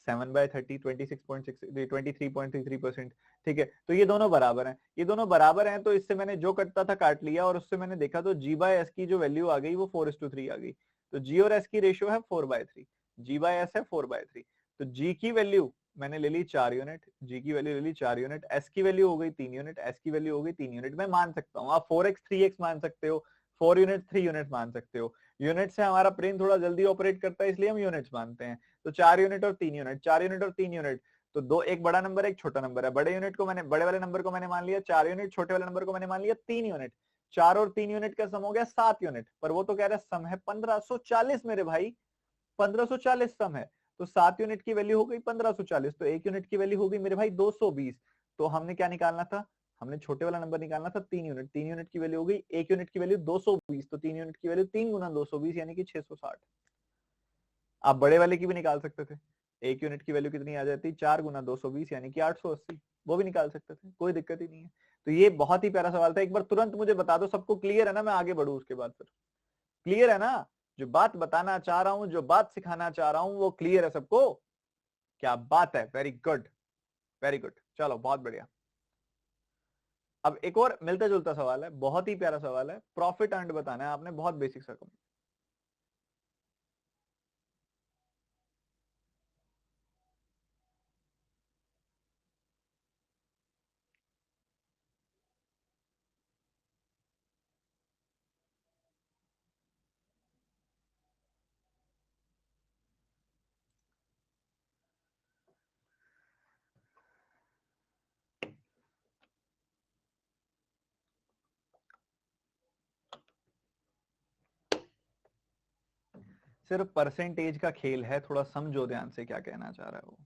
7/30 23.33%। ठीक है, तो ये दोनों बराबर हैं, ये दोनों बराबर हैं, तो इससे मैंने जो कटता था काट लिया, और उससे मैंने देखा तो G/S की जो वैल्यू आ गई वो 4:3 आ गई। तो G और S की रेशियो है 4/3, G/S है 4/3। तो G की वैल्यू मैंने ले ली 4 यूनिट, G की वैल्यू ले ली 4 यूनिट, S की वैल्यू हो गई 3 यूनिट, S की वैल्यू हो गई 3 यूनिट। मैं मान सकता हूँ, आप 4x 3x मान सकते हो, 4 यूनिट 3 यूनिट मान सकते हो। यूनिट से हमारा ब्रेन थोड़ा जल्दी ऑपरेट करता है, इसलिए हम यूनिट्स मानते हैं। तो 4 यूनिट और 3 यूनिट, 4 यूनिट और 3 यूनिट, तो दो, एक बड़ा नंबर है, एक छोटा नंबर है। बड़े यूनिट को मैंने, बड़े वाले नंबर को मैंने मान लिया 4 यूनिट, छोटे वाले नंबर को मैंने मान लिया 3 यूनिट। 4 और 3 यूनिट का सम हो गया 7 यूनिट, पर वो तो कह रहा है सम है 1540 मेरे भाई, 1540 सम है। तो 7 यूनिट की वैल्यू हो गई 1540, तो 1 यूनिट की वैल्यू हो गई मेरे भाई 220। तो हमने क्या निकालना था, हमने छोटे वाला नंबर निकालना था 3 यूनिट, 3 यूनिट की वैल्यू हो गई, 1 यूनिट की वैल्यू 220, तो 3 यूनिट की वैल्यू 3 गुना 220 यानी कि 660। आप बड़े वाले की भी निकाल सकते थे, 1 यूनिट की वैल्यू कितनी आ जाती, 4 गुना 220 यानी कि 880, वो भी निकाल सकते थे, कोई दिक्कत ही नहीं है। तो ये बहुत ही प्यारा सवाल था, एक बार तुरंत मुझे बता दो, सबको क्लियर है ना, मैं आगे बढ़ू उसके बाद फिर। क्लियर है ना, जो बात बताना चाह रहा हूं, जो बात सिखाना चाह रहा हूं, वो क्लियर है सबको? क्या बात है, वेरी गुड, वेरी गुड, चलो बहुत बढ़िया। अब एक और मिलता जुलता सवाल है, बहुत ही प्यारा सवाल है, प्रॉफिट अर्न्ड बताना है आपने, बहुत बेसिक सा। सिर्फ परसेंटेज का खेल है, थोड़ा समझो ध्यान से क्या कहना चाह रहा है वो।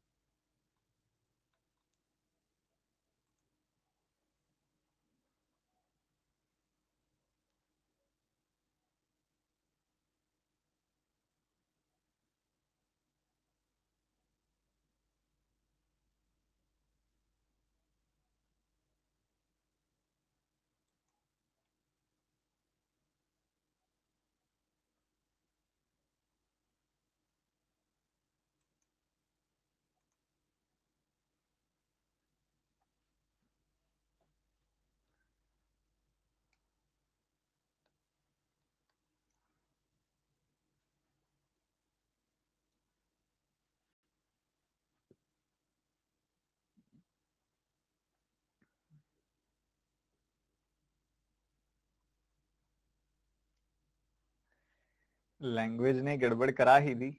लैंग्वेज ने गड़बड़ करा ही दी।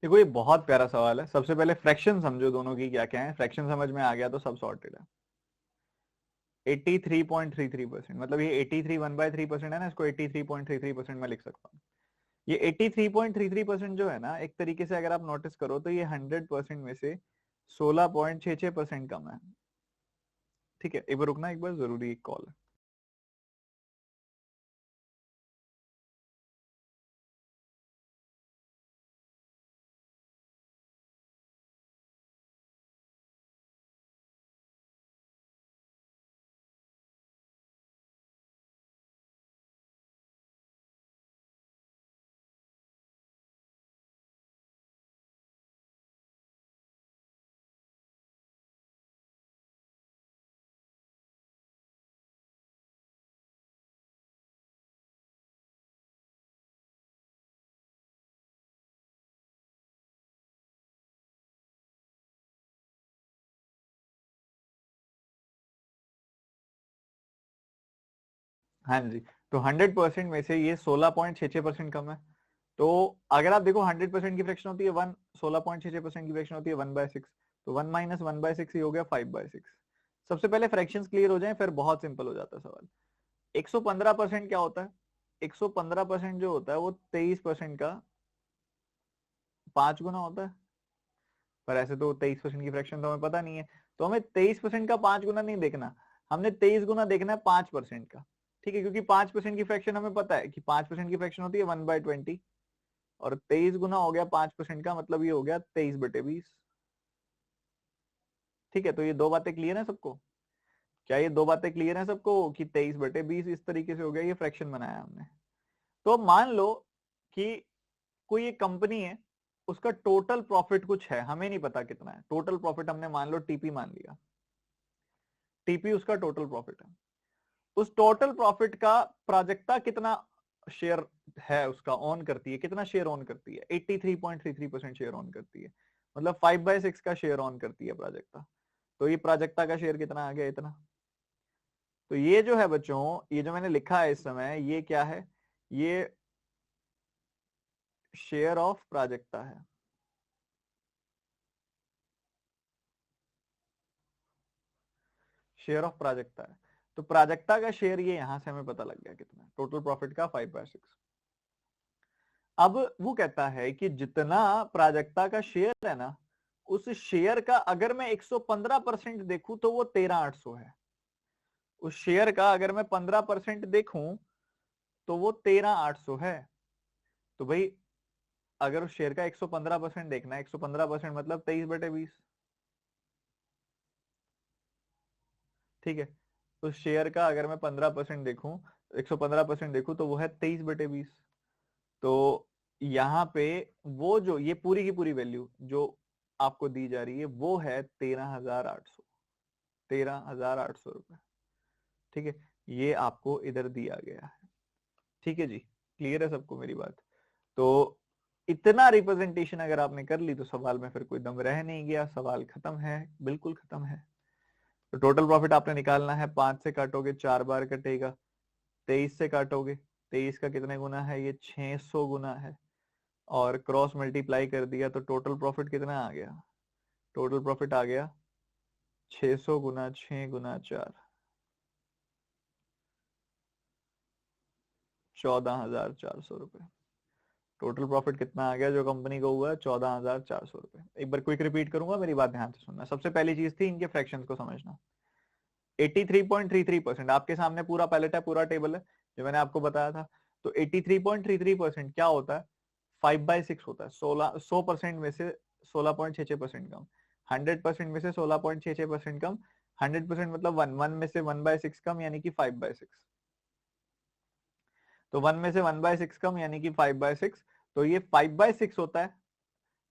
देखो ये बहुत प्यारा सवाल है, सबसे पहले फ्रैक्शन समझो दोनों की क्या क्या है, फ्रैक्शन समझ में आ गया तो सब सॉर्टेड है। 83.33%, मतलब ये 83 1/3% है ना, इसको 83.33% में लिख सकता हूँ। ये 83.33% जो है ना, एक तरीके से अगर आप नोटिस करो तो ये 100% में से 16.66% कम है। ठीक है, एक बार रुकना, एक बार जरूरी एक कॉल है। हाँ जी, तो 100% में से ये 16.66% कम है। तो अगर आप देखो 100% की फ्रैक्शन होती है 1, 16.66% की फ्रैक्शन होती है 1/6, तो 1 माइनस 1/6 ही हो गया 5/6। सबसे पहले फ्रैक्शंस क्लियर हो जाएं, फिर बहुत सिंपल हो जाता है सवाल। 115% क्या होता है? 115% जो होता है वो 23% का 5 गुना होता है। पर ऐसे तो 23% की फ्रैक्शन तो हमें पता नहीं है, तो हमें 23% का 5 गुना नहीं देखना, हमने 23 गुना देखना है 5% का। ठीक है, क्योंकि 5% की फ्रैक्शन हमें पता है कि 5% की फ्रैक्शन होती है 1/20, और 23 गुना हो गया 5% का, मतलब ये हो गया 23/20। ठीक है, तो ये दो बातें क्लियर है सबको? क्या ये दो बातें क्लियर है सबको कि 23/20 इस तरीके से हो गया, ये फ्रैक्शन बनाया हमने। तो मान लो कि कोई एक कंपनी है, उसका टोटल प्रॉफिट कुछ है, हमें नहीं पता कितना है, टोटल प्रॉफिट हमने मान लो टीपी मान लिया, टीपी उसका टोटल प्रॉफिट है। उस टोटल प्रॉफिट का प्राजक्ता कितना शेयर है उसका ऑन करती है, कितना शेयर ऑन करती है? 83.33% शेयर ऑन करती है, मतलब 5/6 का शेयर ऑन करती है प्राजक्ता। तो ये प्राजक्ता का शेयर कितना आ गया? इतना। तो ये जो है बच्चों, ये जो मैंने लिखा है इस समय, ये क्या है? ये शेयर ऑफ प्राजक्ता है। शेयर ऑफ प्राजक्ता है। तो प्राजक्ता का शेयर ये यहां से हमें पता लग गया कितना, टोटल प्रॉफिट का 5/6। अब वो कहता है कि जितना प्राजक्ता का शेयर है ना, उस शेयर का अगर मैं 115% देखूं तो वो 13,800 है। उस शेयर का अगर मैं 15% देखूं तो वो 13,800 है। तो भाई अगर उस शेयर का 115% देखना है, 115% मतलब 23/20। ठीक है, तो शेयर का अगर मैं 15% देखूं, 115% देखूं तो वो है 23/20। तो यहाँ पे वो जो ये पूरी की पूरी वैल्यू जो आपको दी जा रही है वो है 13,800, 13,800 रुपए। ठीक है, ये आपको इधर दिया गया है। ठीक है जी, क्लियर है सबको मेरी बात? तो इतना रिप्रेजेंटेशन अगर आपने कर ली तो सवाल में फिर कोई दम रह नहीं गया, सवाल खत्म है, बिल्कुल खत्म है। तो टोटल प्रॉफिट आपने निकालना है, 5 से काटोगे 4 बार कटेगा, 23 से काटोगे, 23 का कितने गुना है? ये 600 गुना है, और क्रॉस मल्टीप्लाई कर दिया तो टोटल प्रॉफिट कितना आ गया? टोटल प्रॉफिट आ गया 600 गुना 6 गुना 4, 14,400 रुपए। टोटल प्रॉफिट कितना आ गया जो कंपनी को हुआ? 14,400 रुपए। एक बार क्विक रिपीट करूंगा, मेरी बात ध्यान से सुनना। सबसे पहली चीज थी इनके फ्रैक्शंस को समझना। 83.33% आपके सामने पूरा पैलेट है, पूरा टेबल है जो मैंने आपको बताया था। तो 83.33% क्या होता है? 5/6 होता है। 100% में से 16.66% कम, 100% में से 16.66% कम, 100% मतलब 1 में से 1/6 कम यानी कि 5/6। तो 1 में से 1/6 कम यानी कि 5/6, तो ये 5/6 होता है।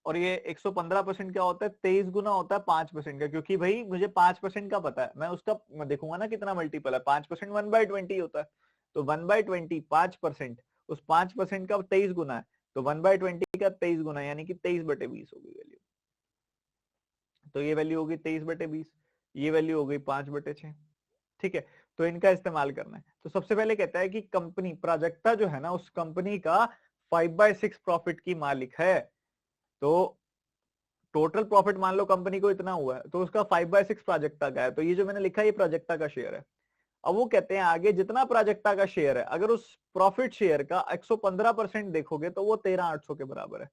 और ये 115% क्या होता है? 23 गुना होता है 5% का, क्योंकि भाई मुझे 5% का पता है, मैं उसका मैं देखूंगा ना कितना मल्टीपल है। 5% 1/20 होता है, तो 1/20 5%, उस 5% का 23 गुना है, तो 1/20 का 23 गुना यानी कि 23/20 होगी वैल्यू। तो ये वैल्यू होगी 23/20, ये वैल्यू हो गई 5/6। ठीक है, तो इनका इस्तेमाल करना है। तो सबसे पहले कहता है कि कंपनी प्राजक्ता जो है ना, उस कंपनी का 5/6 प्रॉफिट की मालिक है। तो टोटल प्रॉफिट मान लो कंपनी को इतना हुआ है, तो उसका 5/6 प्राजक्ता का है। तो ये जो मैंने लिखा है ये प्राजक्ता का शेयर है। अब वो कहते हैं आगे जितना प्राजक्ता का शेयर है, अगर उस प्रॉफिट शेयर का 115% देखोगे तो वो 13,800 के बराबर है।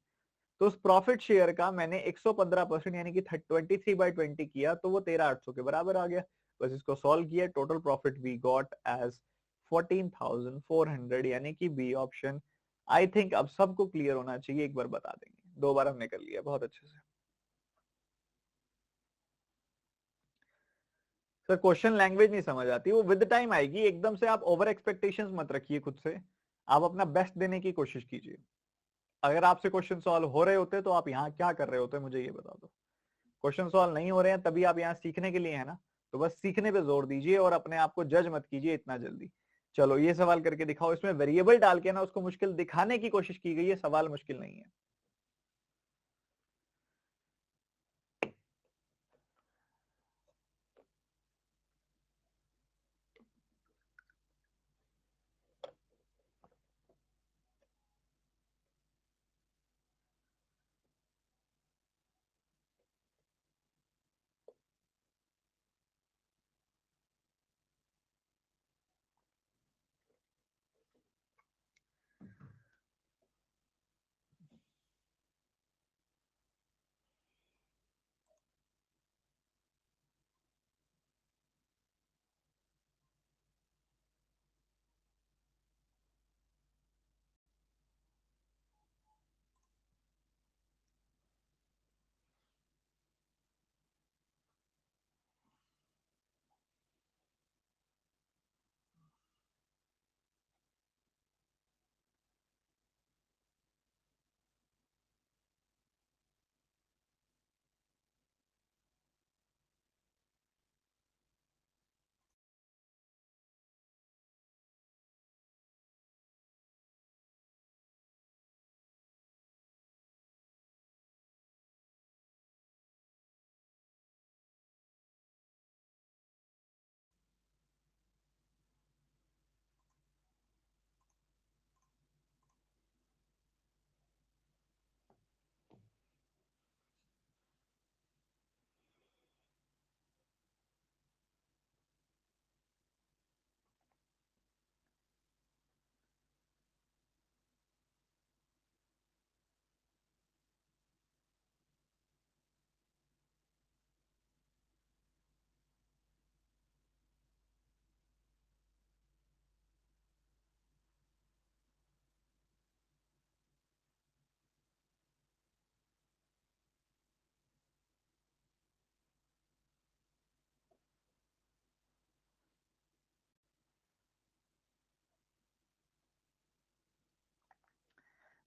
तो उस प्रॉफिट शेयर का मैंने 115% यानी कि 23/20 किया, तो वो 13,800 के बराबर आ गया। बस इसको सॉल्व किया, total profit we got as 14,400 यानी कि बी ऑप्शन। आई थिंक अब सबको क्लियर होना चाहिए, एक बार बता देंगे। 2 बार हमने कर लिया बहुत अच्छे से। सर क्वेश्चन लैंग्वेज नहीं समझ आती, वो विद टाइम आएगी। एकदम से आप ओवर एक्सपेक्टेशंस मत रखिए खुद से, आप अपना बेस्ट देने की कोशिश कीजिए। अगर आपसे क्वेश्चन सॉल्व हो रहे होते तो आप यहाँ क्या कर रहे होते मुझे ये बता दो। क्वेश्चन सॉल्व नहीं हो रहे हैं तभी आप यहाँ सीखने के लिए है ना, तो बस सीखने पे जोर दीजिए और अपने आप को जज मत कीजिए इतना जल्दी। चलो ये सवाल करके दिखाओ, इसमें वेरिएबल डाल के ना उसको मुश्किल दिखाने की कोशिश की गई है, सवाल मुश्किल नहीं है।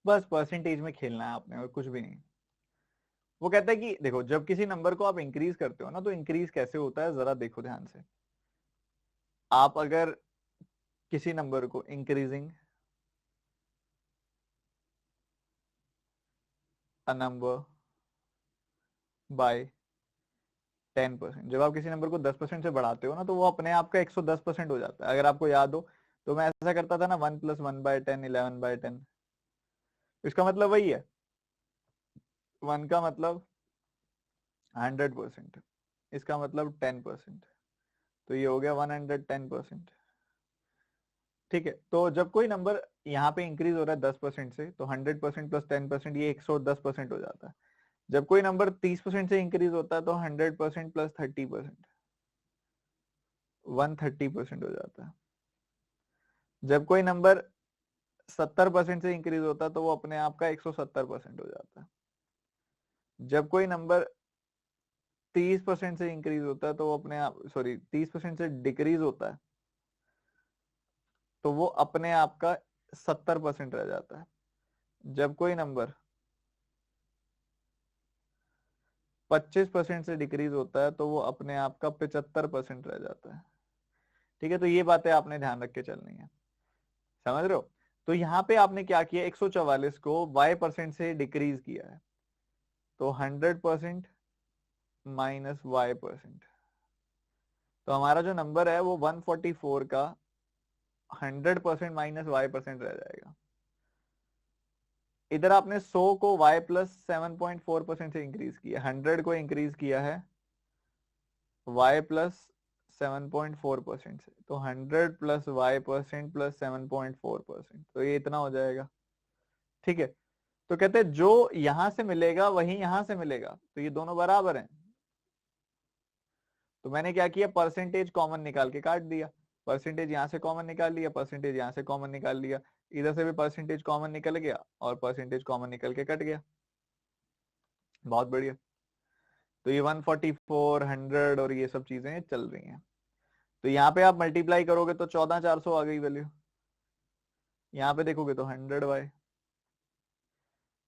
बस परसेंटेज में खेलना है आपने और कुछ भी नहीं। वो कहता है कि देखो जब किसी नंबर को आप इंक्रीज करते हो ना तो इंक्रीज कैसे होता है जरा देखो ध्यान से। आप अगर किसी नंबर को इंक्रीजिंग अ नंबर बाय 10%, जब आप किसी नंबर को 10% से बढ़ाते हो ना तो वो अपने आप का 110% हो जाता है। अगर आपको याद हो तो मैं ऐसा करता था ना 1+1/10 11/10, इसका मतलब वही है। 1 का मतलब 100%, इसका मतलब 10%, तो ये हो गया 110%। ठीक है, तो जब कोई नंबर यहाँ पे इंक्रीज हो रहा है 10% से तो 100% प्लस 10% ये 110% हो जाता है। जब कोई नंबर 30% से इंक्रीज होता है तो 100% प्लस 30% 130% हो जाता है। जब कोई नंबर 70% से इंक्रीज होता है तो वो अपने आप का 170% हो जाता है। जब कोई नंबर 30% से इंक्रीज होता है तो वो अपने आप 30% से डिक्रीज होता है तो वो अपने आप का 70% रह जाता है। जब कोई नंबर 25% से डिक्रीज होता है तो वो अपने आप का 75% रह जाता है। ठीक है, तो ये बातें आपने ध्यान रख के चलनी है, समझ रहे हो। तो यहाँ पे आपने क्या किया, 144 को y% से डिक्रीज किया है तो 100% माइनस y%। तो हमारा जो नंबर है वो 144 का 100% माइनस y% रह जाएगा। इधर आपने 100 को y+7.4% से इंक्रीज किया, 100 को इंक्रीज किया है y+7.4% से, तो 100 प्लस y% प्लस 7.4%, तो ये इतना हो जाएगा। ठीक है, तो कहते हैं जो यहां से मिलेगा वही यहां से मिलेगा, तो ये दोनों बराबर हैं। तो मैंने क्या किया, परसेंटेज कॉमन निकाल के काट दिया। परसेंटेज यहां से कॉमन निकाल लिया, परसेंटेज यहां से कॉमन निकाल लिया, इधर से भी परसेंटेज कॉमन निकल गया और परसेंटेज कॉमन निकल के कट गया। बहुत बढ़िया। तो ये 144, 100 और ये सब चीजें चल रही हैं। तो यहाँ पे आप मल्टीप्लाई करोगे तो 14400 आ गई वैल्यू। यहाँ पे देखोगे तो 100y,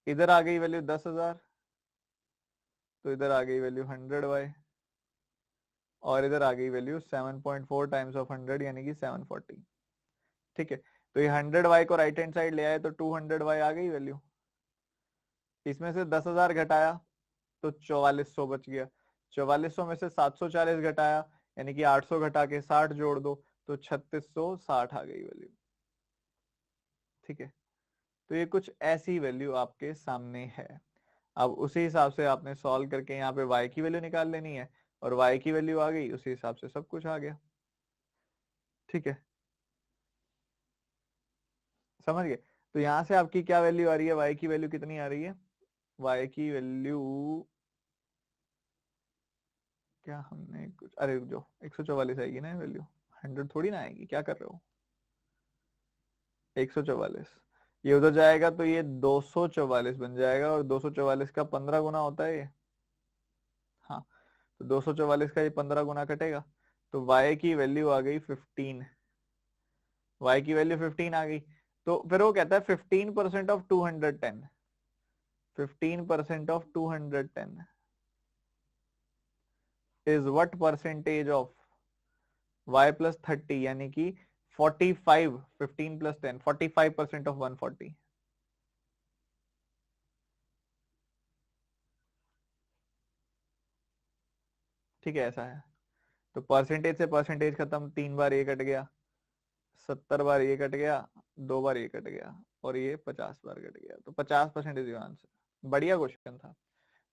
इधर आ गई वैल्यू 10,000, तो इधर आ गई वैल्यू 100y, और इधर आ गई वैल्यू 7.4 टाइम्स ऑफ 100 यानी कि 740। ठीक है, तो ये 100y को राइट हैंड साइड ले आए तो 200y आ गई वैल्यू। इसमें से 10,000 घटाया तो 4400 बच गया। 4400 में से 740 घटाया यानी कि 800 घटा के 60 जोड़ दो तो 3660 आ गई वैल्यू। ठीक है, तो ये कुछ ऐसी वैल्यू आपके सामने है। अब उसी हिसाब से आपने सॉल्व करके यहाँ पे y की वैल्यू निकाल लेनी है, और y की वैल्यू आ गई उसी हिसाब से सब कुछ आ गया। ठीक है, समझ गए। तो यहाँ से आपकी क्या वैल्यू आ रही है, y की वैल्यू कितनी आ रही है, y की वैल्यू क्या हमने कुछ, अरे जो 144 आएगी ना वैल्यू, 100 थोड़ी ना आएगी, क्या कर रहे हो। 144 ये उधर जाएगा तो ये 244 बन जाएगा, और 244 का 15 गुना होता है ये। हाँ, तो 244 का ये 15 गुना कटेगा तो y की वैल्यू आ गई 15। y की वैल्यू 15 आ गई, तो फिर वो कहता है 15% of 210, 15% of 210 is what percentage of y+30 यानी कि 45, 15 प्लस 10 45% ऑफ 140। ठीक है, ऐसा है। तो परसेंटेज से परसेंटेज खत्म, 3 बार ये कट गया, 70 बार ये कट गया, 2 बार ये कट गया, और ये 50 बार कट गया, तो 50% इज योर आंसर। बढ़िया क्वेश्चन था,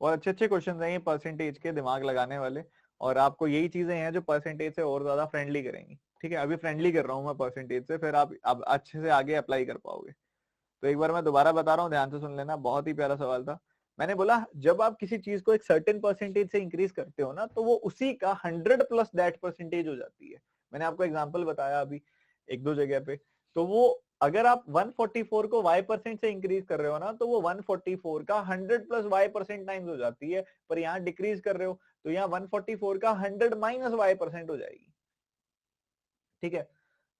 और अच्छे अच्छे क्वेश्चन हैं ये परसेंटेज के, दिमाग लगाने वाले। और आपको यही चीजें हैं जो परसेंटेज से और ज्यादा फ्रेंडली करेंगी। ठीक है, अभी फ्रेंडली कर रहा हूँ मैं परसेंटेज से, फिर आप अब अच्छे से आगे अप्लाई कर पाओगे। तो एक बार मैं दोबारा बता रहा हूँ, ध्यान से सुन लेना, बहुत ही प्यारा सवाल था। मैंने बोला जब आप किसी चीज को एक सर्टेन परसेंटेज से इंक्रीज करते हो ना तो वो उसी का 100 प्लस दैट परसेंटेज हो जाती है। मैंने आपको एग्जांपल बताया अभी एक दो जगह पे। तो वो अगर आप 144 को y% से इंक्रीज कर रहे हो ना तो वो 144 का 100 प्लस y% टाइम्स हो जाती है। पर यहाँ डिक्रीज कर रहे हो तो यहाँ 144 का 100 माइनस y% हो जाएगी। ठीक है,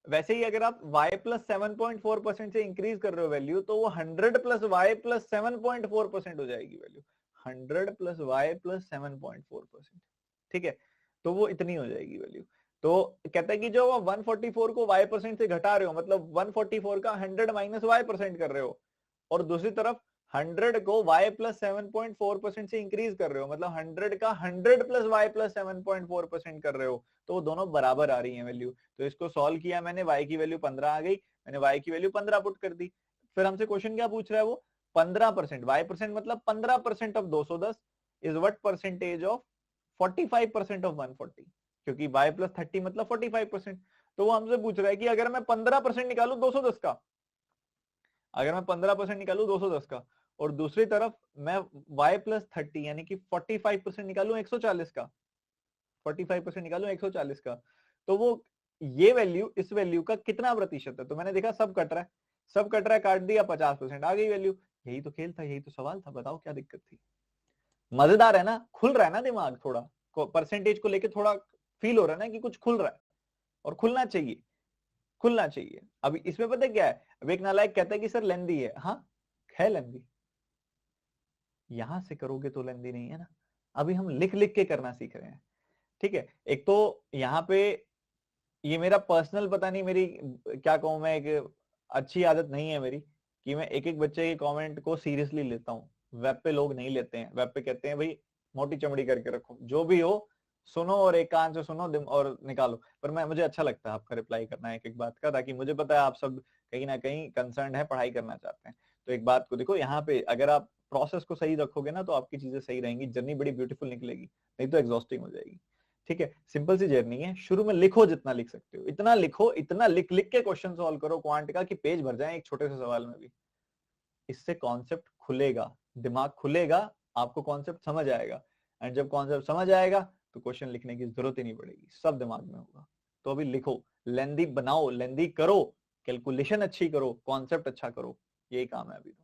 वैसे ही अगर आप y प्लस 7.4% से इंक्रीज कर रहे हो वैल्यू, तो वो 100 प्लस y प्लस 7.4% हो जाएगी वैल्यू। 100 प्लस y प्लस 7.4%, ठीक है, तो वो इतनी हो जाएगी वैल्यू। तो कहता है कि जो 144 को y परसेंट से घटा रहे हो, मतलब 144 का 100 माइनस y परसेंट कर रहे हो, और दूसरी तरफ 100 को y प्लस 7.4% से इंक्रीज कर रहे हो, मतलब 100 का 100 प्लस y प्लस 7.4% कर रहे हो, तो वो दोनों बराबर आ रही है वैल्यू। तो इसको सॉल्व किया मैंने, y की वैल्यू 15 आ गई, मैंने y की वैल्यू 15 पुट कर दी। फिर हमसे क्वेश्चन क्या पूछ रहा है वो, 15%, y परसेंट मतलब 15% of 210 is what percentage of 45% of 140, क्योंकि y प्लस 30 मतलब 45%। तो वो हमसे पूछ रहा है कि अगर मैं 15% निकालू 210 का, अगर मैं 15% निकालू 210 का, और दूसरी तरफ मैं y प्लस 30 यानी कि 45% निकालू 140 का, 45% निकालू 140 का, तो वो ये वैल्यू इस वैल्यू का कितना प्रतिशत है। तो मैंने देखा सब कट रहा है, सब कट रहा है, काट दिया, 50% आ गई वैल्यू। यही तो खेल था, यही तो सवाल था, बताओ क्या दिक्कत थी। मजेदार है ना, खुल रहा है ना दिमाग थोड़ा, परसेंटेज को लेके थोड़ा फील हो रहा है ना कि कुछ खुल रहा है, और खुलना चाहिए, खुलना चाहिए। अभी इसमें पता क्या है, अब एक नालायक कहता है कि सर लेंदी है, हाँ है लेंदी, यहां से करोगे तो लेंदी नहीं है ना, अभी हम लिख लिख के करना सीख रहे हैं, ठीक है। एक तो यहाँ पे ये मेरा पर्सनल, पता नहीं मेरी क्या कहूं मैं, एक अच्छी आदत नहीं है मेरी कि मैं एक एक बच्चे के कमेंट को सीरियसली लेता हूँ। वेब पे लोग नहीं लेते हैं, वेब पे कहते हैं भाई मोटी चमड़ी करके रखो, जो भी हो सुनो और एक कान से सुनो और निकालो। पर मैं, मुझे अच्छा लगता है आपका रिप्लाई करना एक एक बात का, ताकि मुझे पता है आप सब कहीं ना कहीं कंसर्न है, पढ़ाई करना चाहते हैं। तो एक बात को देखो, यहाँ पे अगर आप प्रोसेस को सही रखोगे ना, तो आपकी चीजें सही रहेंगी, जर्नी बड़ी ब्यूटीफुल निकलेगी, नहीं तो एग्जॉस्टिंग हो जाएगी, ठीक है। सिंपल सी जर्नी है, शुरू में लिखो जितना लिख सकते हो, इतना लिखो, इतना लिख लिख के क्वेश्चन सॉल्व करो क्वांट का कि पेज भर जाए एक छोटे से सवाल में भी। इससे कॉन्सेप्ट खुलेगा, दिमाग खुलेगा, आपको कॉन्सेप्ट समझ आएगा, एंड जब कॉन्सेप्ट समझ आएगा तो क्वेश्चन लिखने की जरूरत ही नहीं पड़ेगी, सब दिमाग में होगा। तो अभी लिखो, लेंदी बनाओ, लेंदी करो, कैलकुलेशन अच्छी करो, कॉन्सेप्ट अच्छा करो, यही काम है अभी तो।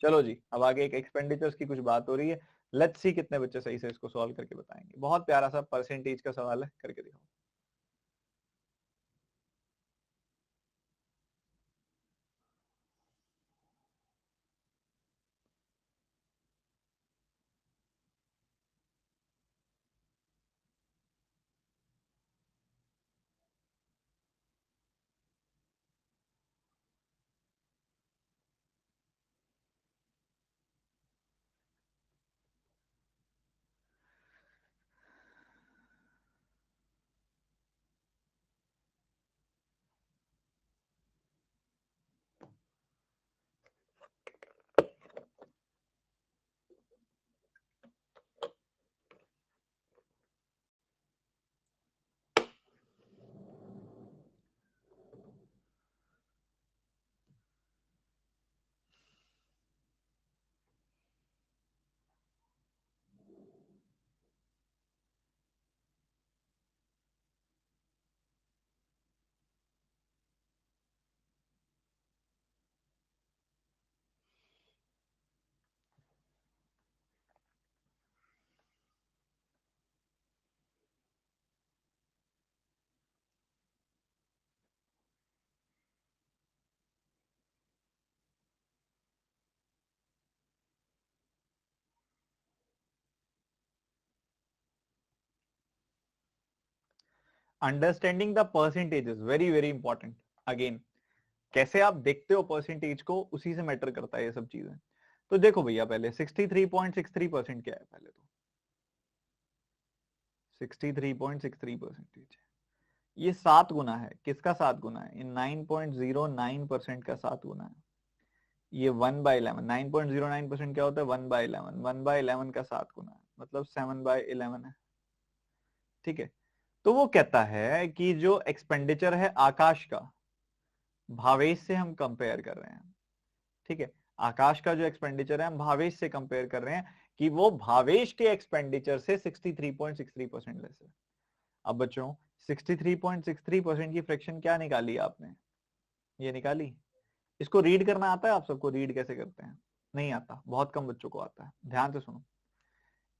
चलो जी, अब आगे एक एक्सपेंडिचर्स की कुछ बात हो रही है, लेट्स सी कितने बच्चे सही से इसको सॉल्व करके बताएंगे। बहुत प्यारा सा परसेंटेज का सवाल है, करके दिखाओ। Understanding the percentage is very very important. Again, कैसे आप देखते हो परसेंटेज को, उसी से मैटर करता है ये सब चीजें। तो देखो भैया, पहले 63.63% क्या है, पहले तो 63.63% ये 7 गुना है, किसका 7 गुना है, ये 9.09% का 7 गुना है। ये 1/11, 9.09% क्या होता है, 1/11, 1/11 का 7 गुना है, मतलब 7/11 है, ठीक है। तो वो कहता है कि जो एक्सपेंडिचर है आकाश का, भावेश से हम कंपेयर कर रहे हैं, ठीक है। आकाश का जो एक्सपेंडिचर है हम भावेश से कंपेयर कर रहे हैं, कि वो भावेश के एक्सपेंडिचर से 63.63% लेस है। अब बच्चों, 63.63% की फ्रैक्शन क्या निकाली आपने, ये निकाली। इसको रीड करना आता है आप सबको, रीड कैसे करते हैं, नहीं आता, बहुत कम बच्चों को आता है, ध्यान से सुनो।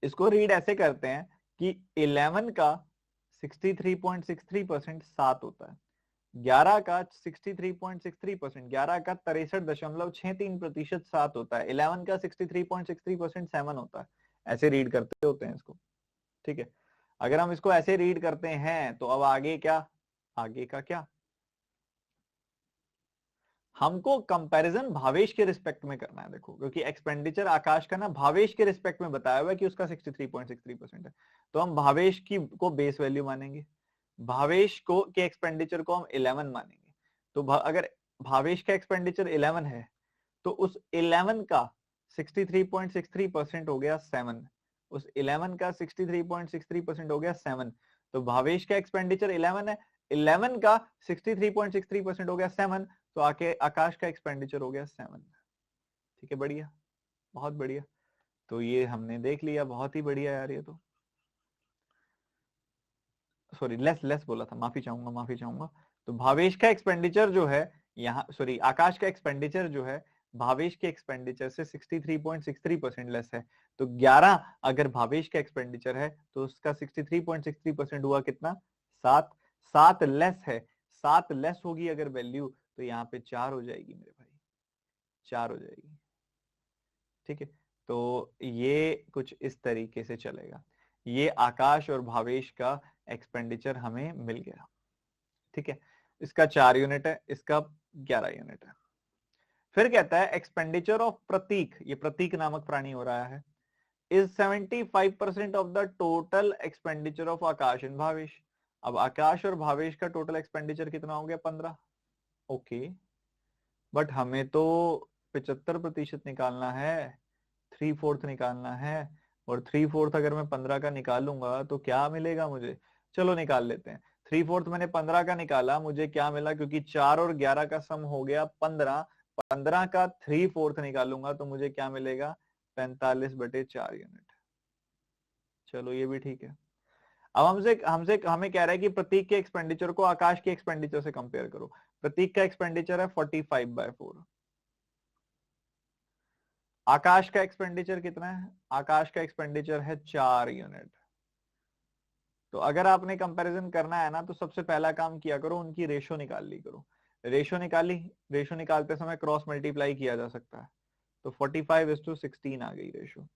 इसको रीड ऐसे करते हैं कि 11 का 63.63% 7 होता है, 11 का 63.63%, 11 का 63.63% 7 होता है, 11 का 63.63% 7 होता है। ऐसे रीड करते होते हैं इसको, ठीक है। अगर हम इसको ऐसे रीड करते हैं तो अब आगे क्या, आगे का क्या, हमको कंपैरिजन भावेश के रिस्पेक्ट में करना है। देखो क्योंकि एक्सपेंडिचर आकाश का ना भावेश के रिस्पेक्ट में बताया हुआ है कि उसका 63.63% है, तो हम भावेश की को बेस वैल्यू मानेंगे, भावेश को के एक्सपेंडिचर को हम 11 मानेंगे। तो अगर भावेश का एक्सपेंडिचर 11 है तो उस 11 का 63.63% हो गया 7, उस 11 का 63.63% हो गया 7। तो भावेश का एक्सपेंडिचर 11 है, 11 का 63.63% हो गया 7, तो आके आकाश का एक्सपेंडिचर हो गया 7। ठीक है, बढ़िया, बहुत बढ़िया। तो ये हमने देख लिया, बहुत ही बढ़िया यार। ये तो सॉरी लेस लेस बोला था, माफी चाहूंगा, माफी चाहूंगा। तो भावेश का एक्सपेंडिचर जो है यहाँ, सॉरी आकाश का एक्सपेंडिचर जो है भावेश के एक्सपेंडिचर से 63.63% लेस है। तो 11 अगर भावेश का एक्सपेंडिचर है तो उसका 63.63% हुआ कितना, 7। 7 लेस है, 7 लेस होगी अगर वैल्यू तो यहाँ पे 4 हो जाएगी मेरे भाई, 4 हो जाएगी। ठीक है, तो ये कुछ इस तरीके से चलेगा। ये आकाश और भावेश का एक्सपेंडिचर हमें मिल गया। ठीक है, इसका 4 यूनिट है, इसका 11 यूनिट है। फिर कहता है एक्सपेंडिचर ऑफ प्रतीक, ये प्रतीक नामक प्राणी हो रहा है, is 75% of the total expenditure of Akash and Bhavesh. अब आकाश और भावेश का टोटल एक्सपेंडिचर कितना हो गया, 15। ओके, बट हमें तो 75% निकालना है, 3/4 निकालना है, और 3/4 अगर मैं 15 का निकालूंगा तो क्या मिलेगा मुझे, चलो निकाल लेते हैं। 3/4 मैंने 15 का निकाला, मुझे क्या मिला, क्योंकि 4 और 11 का सम हो गया 15, 15 का 3/4 निकालूंगा तो मुझे क्या मिलेगा, 45/4 यूनिट। चलो ये भी ठीक है। अब हमसे हमसे हमें कह रहा है कि प्रतीक के एक्सपेंडिचर को आकाश के एक्सपेंडिचर से कंपेयर करो। प्रतीक का एक्सपेंडिचर है 45/4, आकाश का एक्सपेंडिचर कितना है, आकाश का एक्सपेंडिचर है 4 यूनिट। तो अगर आपने कंपैरिजन करना है ना तो सबसे पहला काम किया करो, उनकी रेशो निकाल ली करो। रेशो निकाली, रेशो निकालते समय क्रॉस मल्टीप्लाई किया जा सकता है, तो 45:16 आ गई रेशो।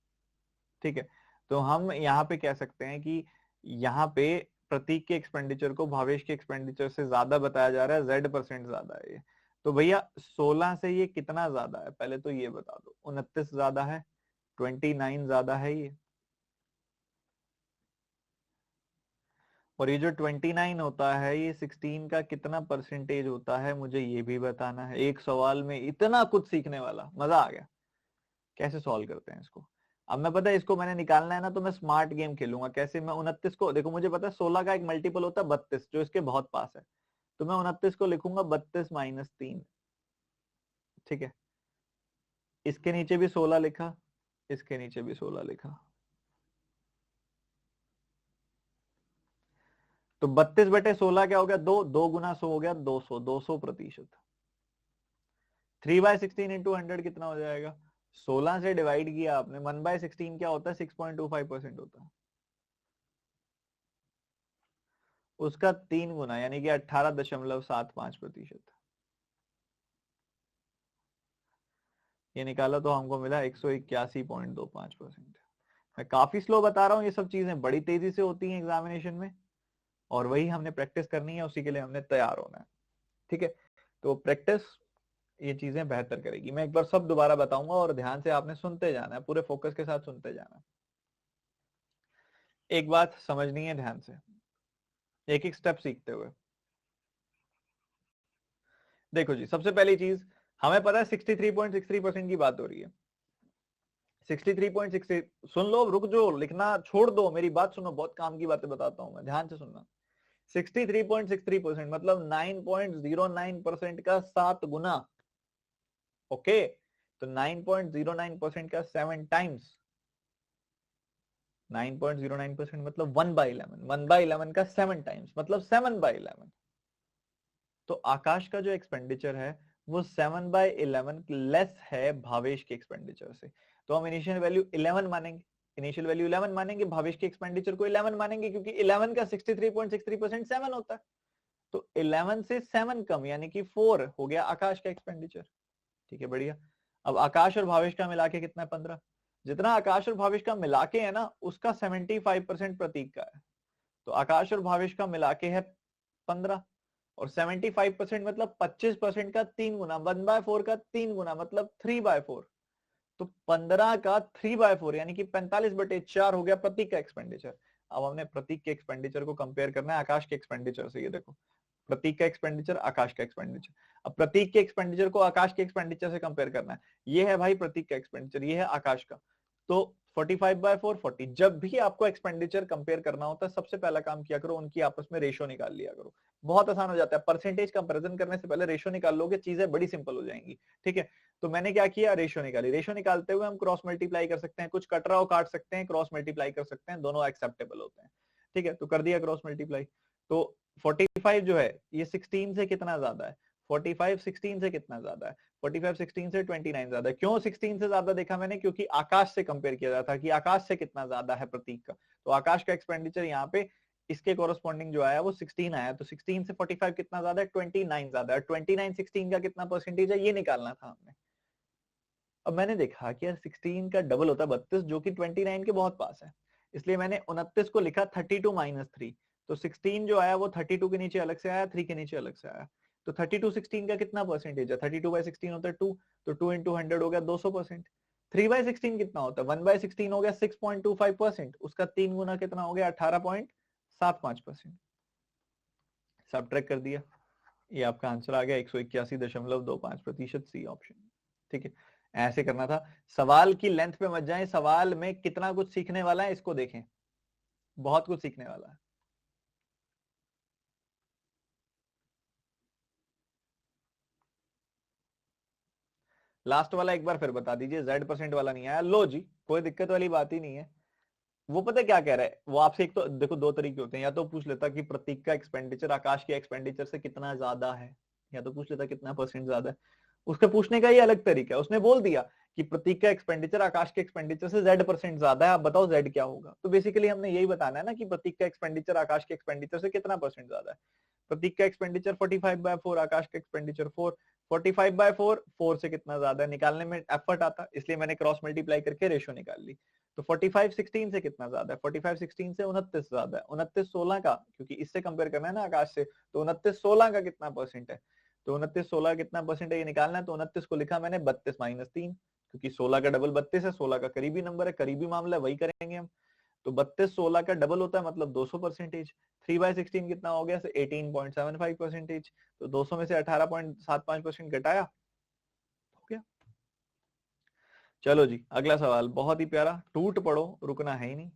ठीक है, तो हम यहाँ पे कह सकते हैं कि यहाँ पे प्रतीक के एक्सपेंडिचर को भावेश के एक्सपेंडिचर से ज्यादा बताया जा रहा है, Z% ज्यादा है ये। तो भैया 16 से ये कितना ज्यादा है, पहले तो ये बता दो। 29 ज्यादा है, 29 ज्यादा है ये, और ये जो 29 होता है ये 16 का कितना परसेंटेज होता है, मुझे ये भी बताना है। एक सवाल में इतना कुछ सीखने वाला, मजा आ गया। कैसे सॉल्व करते हैं इसको, अब मैं पता है इसको मैंने निकालना है ना तो मैं स्मार्ट गेम खेलूंगा। कैसे, मैं 29 को देखो, मुझे पता है 16 का एक मल्टीपल होता है 32 जो इसके बहुत पास है, तो मैं 29 को लिखूंगा 32-3। ठीक है, इसके नीचे भी 16 लिखा, इसके नीचे भी 16 लिखा, तो 32/16 क्या हो गया, 2, 2 × 100 हो गया 200, 200%। 3/16 इंटू 100 कितना हो जाएगा, 16 से डिवाइड किया आपने, 1/16 क्या होता है, 6.25% होता है, उसका 3 गुना यानी कि 18.75%। ये निकाला तो हमको मिला 181.25%। मैं काफी स्लो बता रहा हूँ, ये सब चीजें बड़ी तेजी से होती हैं एग्जामिनेशन में, और वही हमने प्रैक्टिस करनी है, उसी के लिए हमने तैयार होना है। ठीक है, तो प्रैक्टिस ये चीजें बेहतर करेगी। मैं एक बार सब दोबारा बताऊंगा और ध्यान से आपने सुनते जाना है, पूरे फोकस के साथ सुनते जाना है। एक बात समझनी है ध्यान से, एक एक स्टेप सीखते हुए। देखो जी, सबसे पहली चीज, हमें पता है 63.63% की बात हो रही है। 63.63, सुन लो, रुक जो, लिखना छोड़ दो, मेरी बात सुनो, बहुत काम की बातें बताता हूं मैं, ध्यान से सुनना। 63.63% मतलब 9.09% का 7 गुना। ओके, तो 9.09% का 7 टाइम्स, 9.09% मतलब 1/11, 1/11 का 7 टाइम्स मतलब 7/11। तो आकाश का जो एक्सपेंडिचर है वो 7/11 लेस है भावेश के एक्सपेंडिचर से। तो हम इनिशियल वैल्यू 11 मानेंगे, इनिशियल वैल्यू 11 मानेंगे, भावेश के एक्सपेंडिचर को 11 मानेंगे, क्योंकि 11 का 63.63% 7 होता है। तो 11 से 7 कम यानी कि 4 हो गया आकाश का एक्सपेंडिचर। ठीक है, बढ़िया। अब आकाश और भावेश का मिला के कितना है? 15। जितना आकाश और भावेश का मिला के है ना, उसका 75% प्रतीक का है। तो आकाश और भावेश का मिला के है 15, और 75% मतलब 25% का 3 गुना, 1/4 का 3 गुना मतलब 3/4। तो 15 का 3/4 यानी कि 45/4 हो गया प्रतीक का एक्सपेंडिचर। अब हमने प्रतीक के एक्सपेंडिचर को कंपेयर करना है आकाश के एक्सपेंडिचर से। ये देखो, प्रतीक का एक्सपेंडिचर, आकाश का एक्सपेंडिचर। अब प्रतीक के एक्सपेंडिचर को आकाश के एक्सपेंडिचर से कंपेयर करना है। ये है भाई प्रतीक का एक्सपेंडिचर, ये है आकाश का। तो 45/4 40। जब भी आपको एक्सपेंडिचर कंपेयर करना होता है, सबसे पहला काम किया करो, उनकी आपस में रेशो निकाल लिया करो। बहुत आसान हो जाता है, परसेंटेज कंपैरिजन करने से पहले रेशो निकाल लोगे, चीजें बड़ी सिंपल हो जाएंगी। ठीक है, तो मैंने क्या किया, रेशो निकाली। रेशो निकालते हुए हम क्रॉस मल्टीप्लाई कर सकते हैं, कुछ कट रहा हो काट सकते हैं, क्रॉस मल्टीप्लाई कर सकते हैं, दोनों एक्सेप्टेबल होते हैं। ठीक है, तो कर दिया क्रॉस मल्टीप्लाई। तो 45 जो है ये 16 से कितना ज्यादा है? 45 16 से कितना ज्यादा है? 45 16 से 29 ज्यादा है। क्यों 16 से ज्यादा देखा मैंने? क्योंकि आकाश से कंपेयर किया जाता है कि आकाश से कितना ज्यादा है प्रतीक का। तो आकाश का एक्सपेंडिचर यहाँ पे इसके कोरस्पॉन्डिंग जो आया वो 16 आया। तो 16 से 45 कितना ज्यादा है? 29 ज्यादा है। 29 16 का कितना परसेंटेज है, ये निकालना था हमने। अब मैंने देखा कि यार 16 का डबल होता है 32, जो कि 29 के बहुत पास है। इसलिए मैंने 29 को लिखा 32 - 3। तो 16 जो आया वो 32 के नीचे अलग से आया, 3 के नीचे अलग से आया। तो 32 16 का कितना परसेंटेज है? 32/16 होता है 2। तो 2 × 100 हो गया 200%। 3/16 कितना होता है? 1/16 हो गया 6.25%। उसका 3 गुना कितना हो गया? 18.75%। सब्ट्रैक्ट कर दिया, ये आपका आंसर आ गया 181.25%। C option. ठीक है, ऐसे करना था। सवाल की लेंथ पे मत जाएं, सवाल में कितना कुछ सीखने वाला है इसको देखें, बहुत कुछ सीखने वाला है। लास्ट वाला एक बार फिर बता दीजिए, Z% वाला नहीं आया। लो जी, कोई दिक्कत वाली बात ही नहीं है। वो पता क्या कह रहा है वो आपसे? एक तो देखो, दो तरीके होते हैं, या तो पूछ लेता कि प्रतीक का एक्सपेंडिचर आकाश के एक्सपेंडिचर से कितना ज्यादा है, या तो पूछ लेता कितना परसेंट ज्यादा है। उसके पूछने का ही अलग तरीका है। उसने बोल दिया कि प्रतीक का एक्सपेंडिचर आकाश के एक्सपेंडिचर से Z% ज्यादा है, आप बताओ Z क्या होगा। तो बेसिकली हमने यही बताना है ना कि प्रतीक का एक्सपेंडिचर आकाश के एक्सपेंडिचर से कितना परसेंट ज्यादा है। प्रतीक का एक्सपेंडिचर 45/4, आकाश का एक्सपेंडिचर 4। 45/4 4 से कितना ज्यादा है निकालने में एफर्ट आता, इसलिए मैंने क्रॉस मल्टीप्लाई करके रेशो निकाल ली। तो 45 16 से कितना ज्यादा है? 45 16 से 29 ज्यादा है। 29 16 का, क्योंकि इससे कंपेयर करना है ना आकाश से, तो 29 16 का कितना परसेंट है? तो 29 16 कितना परसेंट है ये निकालना है। तो 29 को लिखा मैंने 32 - 3, क्योंकि 16 का डबल 32 है, 16 का करीबी नंबर है, करीबी मामला है, वही करेंगे हम। तो 32 16 का डबल होता है मतलब 200%। 3/16 कितना हो गया? 18.75%। तो 200 में से 18.75% घटाया, हो गया। चलो जी, अगला सवाल बहुत ही प्यारा, टूट पड़ो, रुकना है ही नहीं।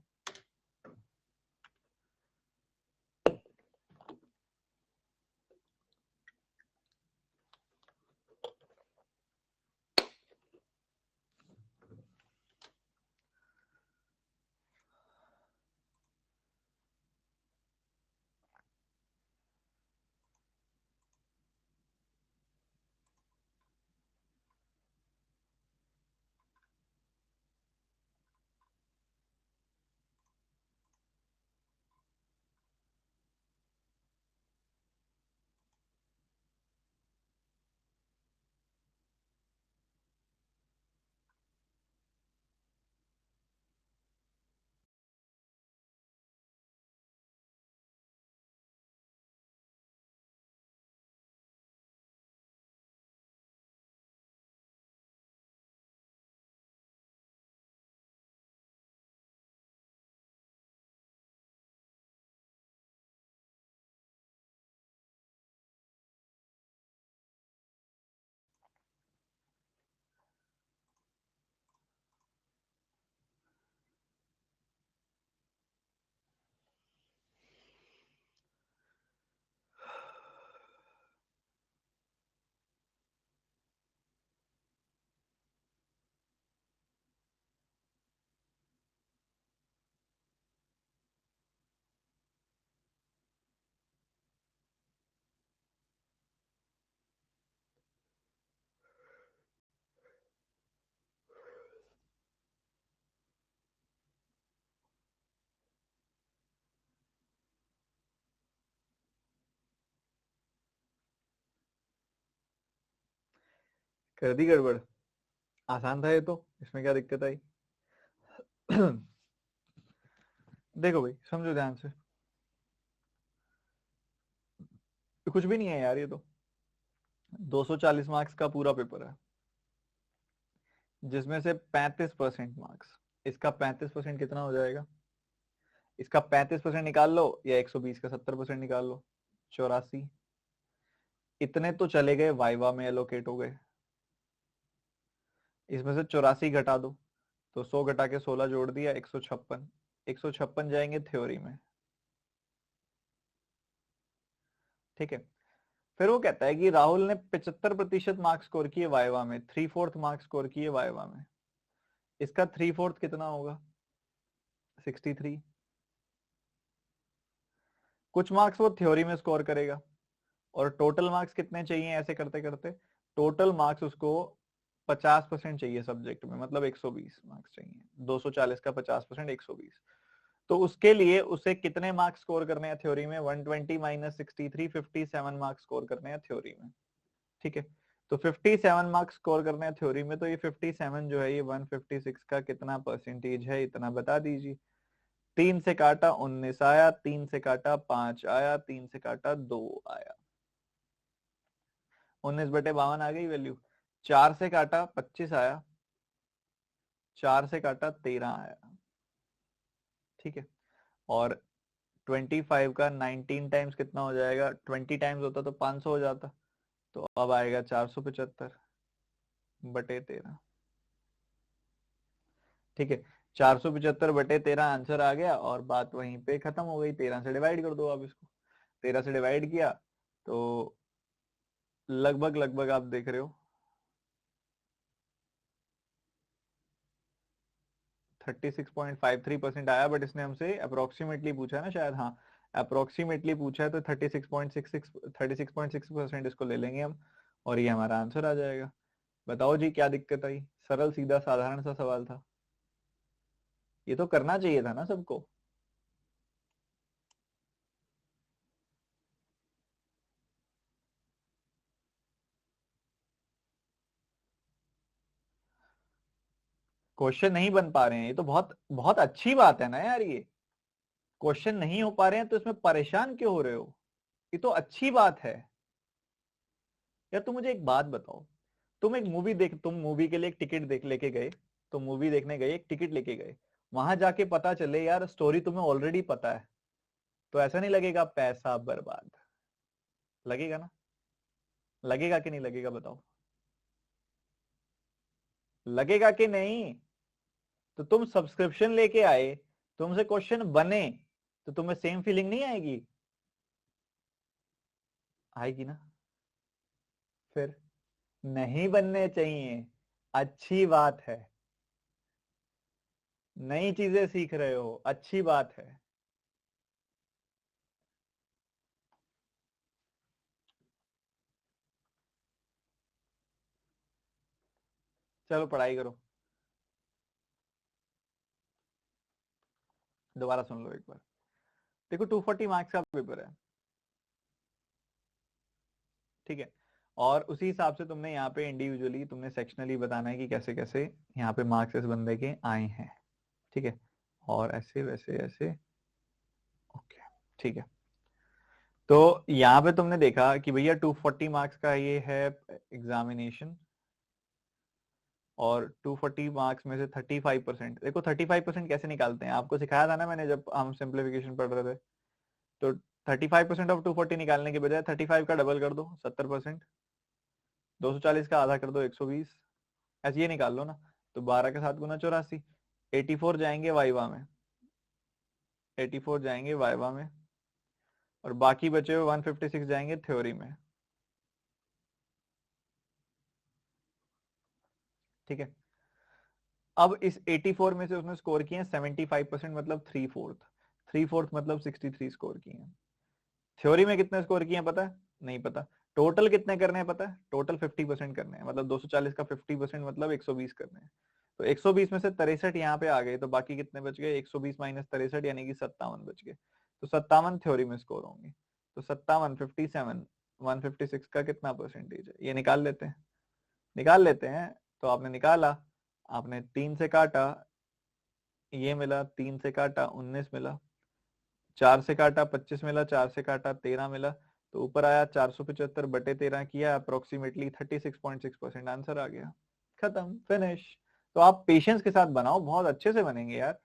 कर दी गड़बड़। आसान था ये तो, इसमें क्या दिक्कत आई। देखो भाई समझो ध्यान से, कुछ भी नहीं है यार, ये तो 240 मार्क्स का पूरा पेपर है, जिसमें से 35% मार्क्स, इसका 35% कितना हो जाएगा, इसका 35% निकाल लो या 120 का 70% निकाल लो, 84। इतने तो चले गए वाइवा में एलोकेट हो गए, इसमें से 84 घटा दो, तो 100 घटा के 16 जोड़ दिया, 156। 156 जाएंगे थ्योरी में, ठीक है। फिर वो कहता है कि राहुल ने 75% मार्क्स स्कोर किए वाइवा में, 3/4 मार्क्स स्कोर किए वाइवा में, इसका 3/4 कितना होगा, 63। कुछ मार्क्स वो थ्योरी में स्कोर करेगा, और टोटल मार्क्स कितने चाहिए ऐसे करते करते, टोटल मार्क्स उसको 50% चाहिए सब्जेक्ट में, मतलब 120 मार्क्स चाहिए, 240 का 50% 120। तो उसके लिए उसे कितने मार्क्स स्कोर करने हैं थ्योरी में, 120 माइनस 63, 57 मार्क्स स्कोर करने हैं थ्योरी में, ठीक है। तो 57 मार्क्स स्कोर करने हैं थ्योरी में, तो ये 57 जो है ये 156 का कितना परसेंटेज है, इतना बता दीजिए। 3 से काटा 19 आया, 3 से काटा 5 आया, 3 से काटा 2 आया, 19/52 आ गई वैल्यू। 4 से काटा 25 आया, 4 से काटा 13 आया, ठीक है। और 25 का 19 टाइम्स कितना हो जाएगा, 20 टाइम्स होता तो 500 हो जाता, तो अब आएगा 475/13, ठीक है। 475/13 आंसर आ गया, और बात वहीं पे खत्म हो गई। 13 से डिवाइड कर दो आप इसको, 13 से डिवाइड किया तो लगभग लगभग आप देख रहे हो 36.53% आया, बट इसने हमसे अप्रोक्सीमेटली पूछा है ना शायद, हाँ अप्रोक्सीमेटली पूछा है, तो 36.6% इसको ले लेंगे हम, और ये हमारा आंसर आ जाएगा। बताओ जी क्या दिक्कत आई, सरल सीधा साधारण सा सवाल था, ये तो करना चाहिए था ना सबको। क्वेश्चन नहीं बन पा रहे हैं, ये तो बहुत बहुत अच्छी बात है ना यार, ये क्वेश्चन नहीं हो पा रहे हैं तो इसमें परेशान क्यों हो रहे हो, ये तो अच्छी बात है। यार तुम मुझे एक बात बताओ, तुम एक मूवी देख, तुम मूवी के लिए एक टिकट देख लेके गए, तुम मूवी देखने गए, एक टिकट लेके गए, वहां जाके पता चले यार स्टोरी तुम्हें ऑलरेडी पता है, तो ऐसा नहीं लगेगा पैसा बर्बाद, लगेगा ना, लगेगा कि नहीं लगेगा बताओ, लगेगा कि नहीं। तो तुम सब्सक्रिप्शन लेके आए, तुमसे क्वेश्चन बने, तो तुम्हें सेम फीलिंग नहीं आएगी, आएगी ना। फिर नहीं बनने चाहिए, अच्छी बात है, नई चीजें सीख रहे हो, अच्छी बात है। चलो पढ़ाई करो, दोबारा सुन लो एक बार। देखो 240 मार्क्स का पेपर है, ठीक है। और उसी हिसाब से तुमने यहाँ पे इंडिविजुअली तुमने सेक्शनली बताना है कि कैसे कैसे यहाँ पे मार्क्स इस बंदे के आए हैं, ठीक है। और ऐसे वैसे ऐसे, ओके, ठीक है। तो यहाँ पे तुमने देखा कि भैया 240 मार्क्स का ये है एग्जामिनेशन, और 240 मार्क्स में से 35%, देखो 35% कैसे निकालते हैं, आपको सिखाया था ना मैंने जब हम सिंप्लीफिकेशन पढ़ रहे थे। तो 35% ऑफ 240 निकालने के बजाय 35 का डबल कर दो 70%, 240 का आधा कर दो 120, ऐसे ये निकाल लो ना। तो 12 के साथ गुना 84, 84 जाएंगे वाइवा में, 84 जाएंगे वाइवा में, और बाकी बचे हुए 156 जाएंगे थ्योरी में, ठीक है। अब इस 84 में से उसने स्कोर किए 75%, मतलब 3/4, 3/4 मतलब 63 स्कोर किए हैं। थ्योरी में कितने स्कोर किए हैं पता है, नहीं पता। टोटल कितने करने हैं पता है, टोटल 50% करने हैं, मतलब 240 का 50% मतलब 120 करने हैं। तो 120 में से 63 यहाँ पे आ गए, तो बाकी कितने बच गए, 120 माइनस 63 यानी कि 57 बच गए। तो 57 थ्योरी में स्कोर होंगे, तो 57, 57, 156 का कितना परसेंटेज है ये निकाल लेते हैं। निकाल लेते हैं। तो आपने निकाला, आपने 3 से काटा, ये मिला, 3 से काटा 19 मिला, 4 से काटा 25 मिला, 4 से काटा 13 मिला, तो ऊपर आया 475/13 किया, अप्रोक्सीमेटली 36.6% आंसर आ गया। खत्म, फिनिश। तो आप पेशेंस के साथ बनाओ, बहुत अच्छे से बनेंगे यार।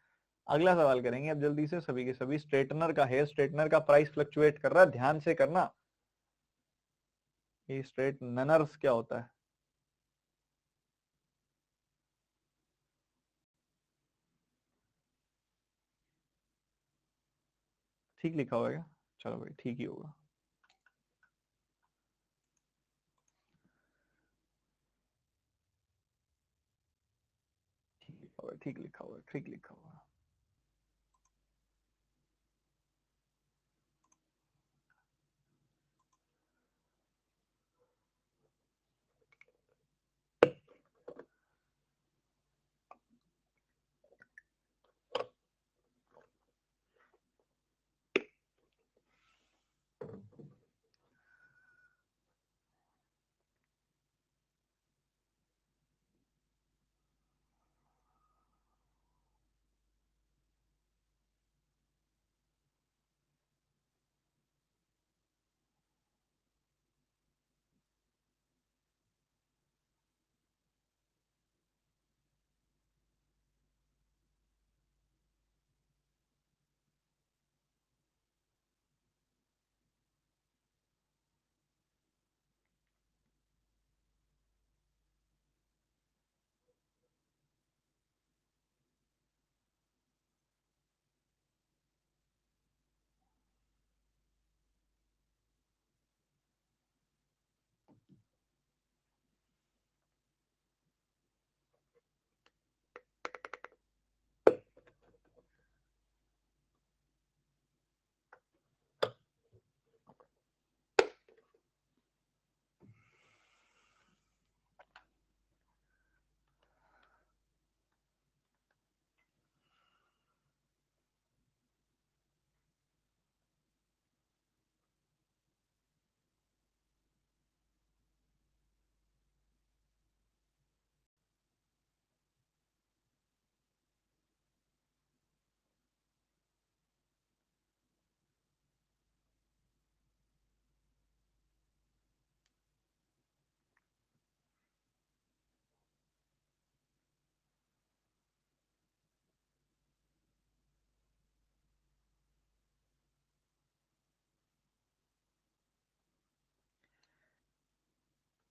अगला सवाल करेंगे अब जल्दी से। सभी के सभी स्ट्रेटनर का, हेयर स्ट्रेटनर का प्राइस फ्लक्चुएट कर रहा है, ध्यान से करना। ये स्ट्रेटनर्स क्या होता है? ठीक लिखा होगा क्या? चलो भाई, ठीक ही होगा। ठीक लिखा हुआ है, ठीक लिखा हुआ है, ठीक लिखा हुआ है।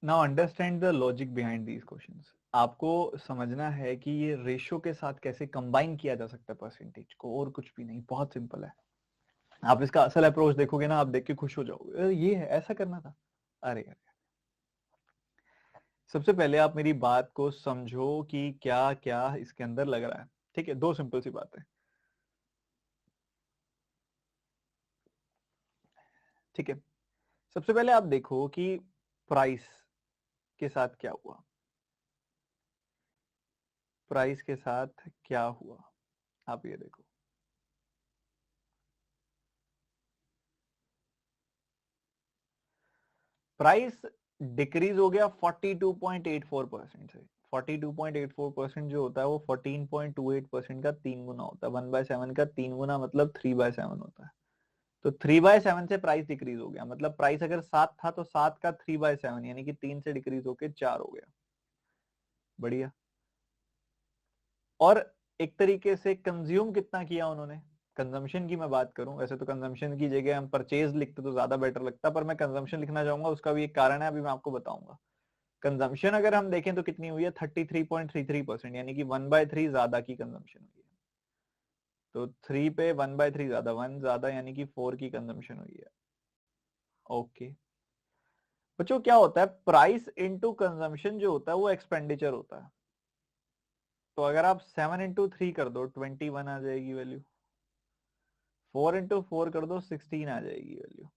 Now understand the logic behind these questions. आपको समझना है कि ये रेशो के साथ कैसे कंबाइन किया जा सकता है परसेंटेज को, और कुछ भी नहीं, बहुत सिंपल है। आप इसका असल अप्रोच देखोगे ना, आप देख के खुश हो जाओगे, अरे ये है, ऐसा करना था। अरे यार, सबसे पहले आप मेरी बात को समझो कि क्या क्या इसके अंदर लग रहा है। ठीक है, दो सिंपल सी बातें। ठीक है, सबसे पहले आप देखो कि प्राइस के साथ क्या हुआ, प्राइस के साथ क्या हुआ। आप ये देखो, प्राइस डिक्रीज हो गया 42.84% से। 42.84% जो होता है वो 14.28% का 3 गुना होता है। 1/7 का 3 गुना मतलब 3/7 होता है। तो 3/7 से प्राइस डिक्रीज हो गया, मतलब प्राइस अगर 7 था तो 7 का 3/7 यानी कि 3 से डिक्रीज होके 4 हो गया। बढ़िया। और एक तरीके से कंज्यूम कितना किया उन्होंने, कंजम्पशन की मैं बात करूं, वैसे तो कंजम्पशन की जगह हम परचेज लिखते तो ज्यादा बेटर लगता, पर मैं कंजम्पशन लिखना चाहूंगा। उसका भी एक कारण है, अभी मैं आपको बताऊंगा। कंजम्पशन अगर हम देखें तो कितनी हुई है, 33.33%, यानी कि 1/3 ज्यादा की कंजम्पशन हुई है। तो 3 पे 1/3 ज्यादा, 1 ज्यादा यानी कि 4 की कंजम्पशन हुई है। ओके बच्चों, क्या होता है, प्राइस इंटू कंजम्पशन जो होता है वो एक्सपेंडिचर होता है। तो अगर आप 7 into 3 कर दो 21 आ जाएगी वैल्यू, 4 into 4 कर दो 16 आ जाएगी वैल्यू।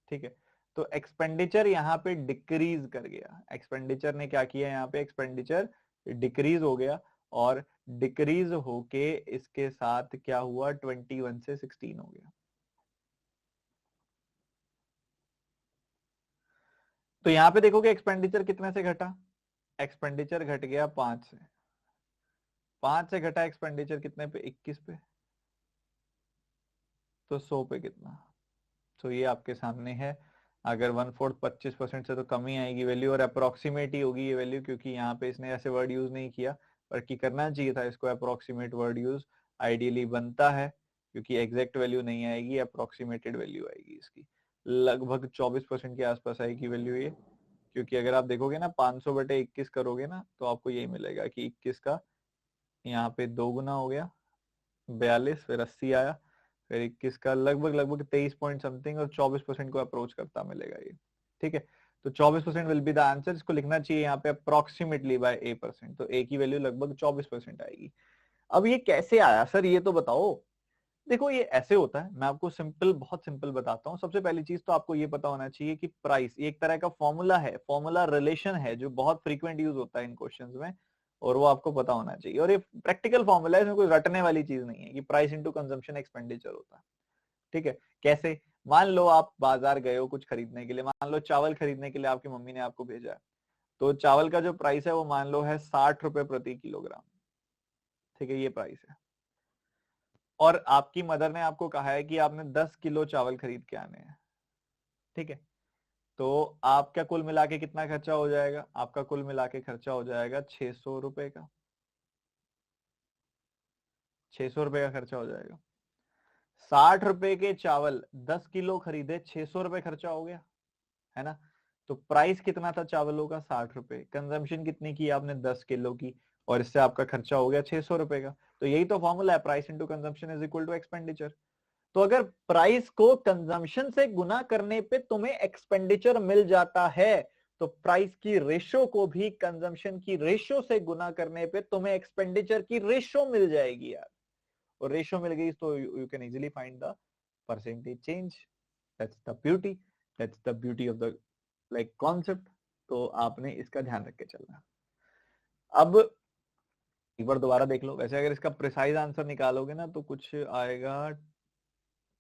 ठीक है, तो एक्सपेंडिचर यहाँ पे डिक्रीज कर गया, एक्सपेंडिचर ने क्या किया, यहाँ पे एक्सपेंडिचर डिक्रीज हो गया, और डिक्रीज होके इसके साथ क्या हुआ, 21 से 16 हो गया। तो यहाँ पे देखोगे एक्सपेंडिचर कितने से घटा, एक्सपेंडिचर घट गया 5 से, 5 से घटा एक्सपेंडिचर कितने पे, 21 पे, तो 100 पे कितना। तो ये आपके सामने है। अगर 1/4 25% से तो कम ही आएगी वैल्यू, और अप्रोक्सीमेट ही होगी ये वैल्यू, क्योंकि यहाँ पे इसने ऐसे वर्ड यूज नहीं किया, बल्कि करना चाहिए था इसको अप्रोक्सीमेट वर्ड यूज, आइडियली बनता है, क्योंकि एग्जैक्ट वैल्यू नहीं आएगी, अप्रोक्सीमेटेड वैल्यू आएगी इसकी। लगभग 24% के आसपास आएगी वैल्यू ये, क्योंकि अगर आप देखोगे ना 500/21 करोगे ना, तो आपको यही मिलेगा कि 21 का यहाँ पे 2 गुना हो गया 42, फिर 80 आया, फिर 21 का लगभग लगभग 23 पॉइंट समथिंग, और 24% को अप्रोच करता मिलेगा ये। ठीक है, तो 24% विल बी द आंसर। इसको लिखना चाहिए यहाँ पे अप्रोक्सीमेटली बाय A%, तो A की वैल्यू लगभग 24% आएगी। अब ये कैसे आया सर, ये तो बताओ। देखो ये ऐसे होता है, मैं आपको सिंपल, बहुत सिंपल बताता हूँ। सबसे पहली चीज तो आपको ये पता होना चाहिए कि प्राइस ये एक तरह का फॉर्मूला है, फॉर्मूला रिलेशन है, जो बहुत फ्रीक्वेंट यूज होता है इन क्वेश्चंस में, और वो आपको पता होना चाहिए। और ये प्रैक्टिकल फॉर्मूला है, इसमें कोई रटने वाली चीज नहीं है कि प्राइस इंटू कंजम्पशन एक्सपेंडिचर होता है। ठीक है, कैसे? मान लो आप बाजार गए हो कुछ खरीदने के लिए, मान लो चावल खरीदने के लिए आपकी मम्मी ने आपको भेजा है, तो चावल का जो प्राइस है वो मान लो है 60 रुपए प्रति किलोग्राम। ठीक है, ये प्राइस है। और आपकी मदर ने आपको कहा है कि आपने 10 किलो चावल खरीद के आने हैं। ठीक है, तो आपका कुल मिला के कितना खर्चा हो जाएगा? आपका कुल मिला के खर्चा हो जाएगा 600 रुपए का, 600 रुपए का खर्चा हो जाएगा। 60 रुपए के चावल 10 किलो खरीदे, 600 रुपए खर्चा हो गया, है ना? तो प्राइस कितना था चावलों का? 60 रुपए। कंजम्पशन कितनी की आपने? 10 किलो की, और इससे आपका खर्चा हो गया 600 रुपए का। तो यही तो फॉर्मूला है, price into consumption is equal to expenditure. तो अगर प्राइस को कंजम्पशन से गुना करने पे तुम्हें एक्सपेंडिचर मिल जाता है, तो प्राइस की रेशो को भी कंजम्पशन की रेशो से गुना करने पे तुम्हें एक्सपेंडिचर की रेशो मिल जाएगी यार। और रेशो मिल गई तो you can easily find the percentage change. That's the beauty, that's the beauty of the like concept. तो आपने इसका ध्यान रख के चलना। अब एक बार दोबारा देख लो। वैसे अगर इसका प्रिसाइज आंसर निकालोगे ना, तो कुछ आएगा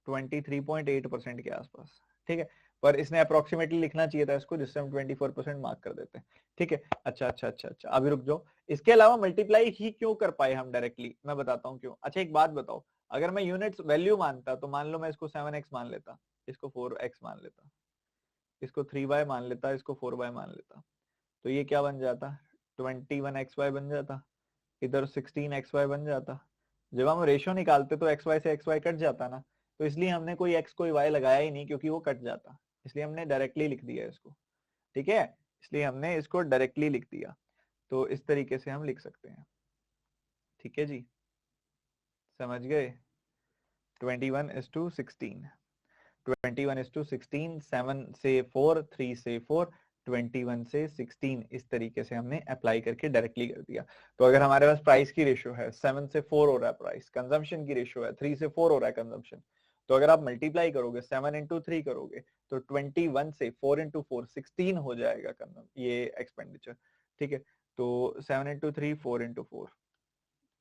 23.8% के आसपास। ठीक है, पर इसने अप्रोक्सीमेटली लिखना चाहिए था इसको, जिससे हम 24% मार्क कर देते हैं। ठीक है, अच्छा अच्छा अच्छा अच्छा, अभी रुक जाओ। इसके अलावा मल्टीप्लाई ही क्यों कर पाए हम डायरेक्टली, मैं बताता हूँ क्यों। अच्छा एक बात बताओ, अगर मैं यूनिट्स वैल्यू मानता, तो मान लो मैं इसको 7x मान लेता, इसको 4x मान लेता, इसको 3y मान लेता, इसको 4y मान लेता, तो ये क्या बन जाता? 21xy बन जाता, इधर 16xy बन जाता। जब हम रेशियो निकालते तो xy से xy कट जाता ना, तो इसलिए हमने कोई x कोई y लगाया ही नहीं, क्योंकि वो कट जाता, इसलिए हमने डायरेक्टली लिख दिया इसको। ठीक है, इसलिए हमने इसको डायरेक्टली लिख दिया। तो इस तरीके से हम लिख सकते हैं। ठीक है जी, समझ गए? 21:16, 21:16, 7 से 4, 3 से 4, 21 से 16, इस तरीके से हमने अप्लाई करके डायरेक्टली कर दिया। तो अगर हमारे पास प्राइस की रेशियो है 7 से 4 हो रहा है प्राइस, कंजम्पशन की रेशियो है 3 से 4 हो रहा है कंजम्पशन, तो अगर आप मल्टीप्लाई करोगे 7 इंटू 3 करोगे, तो 21 से 4 इंटू 4 16 हो जाएगा ये एक्सपेंडिचर। ठीक है, तो 7 इंटू 3 4 इंटू 4,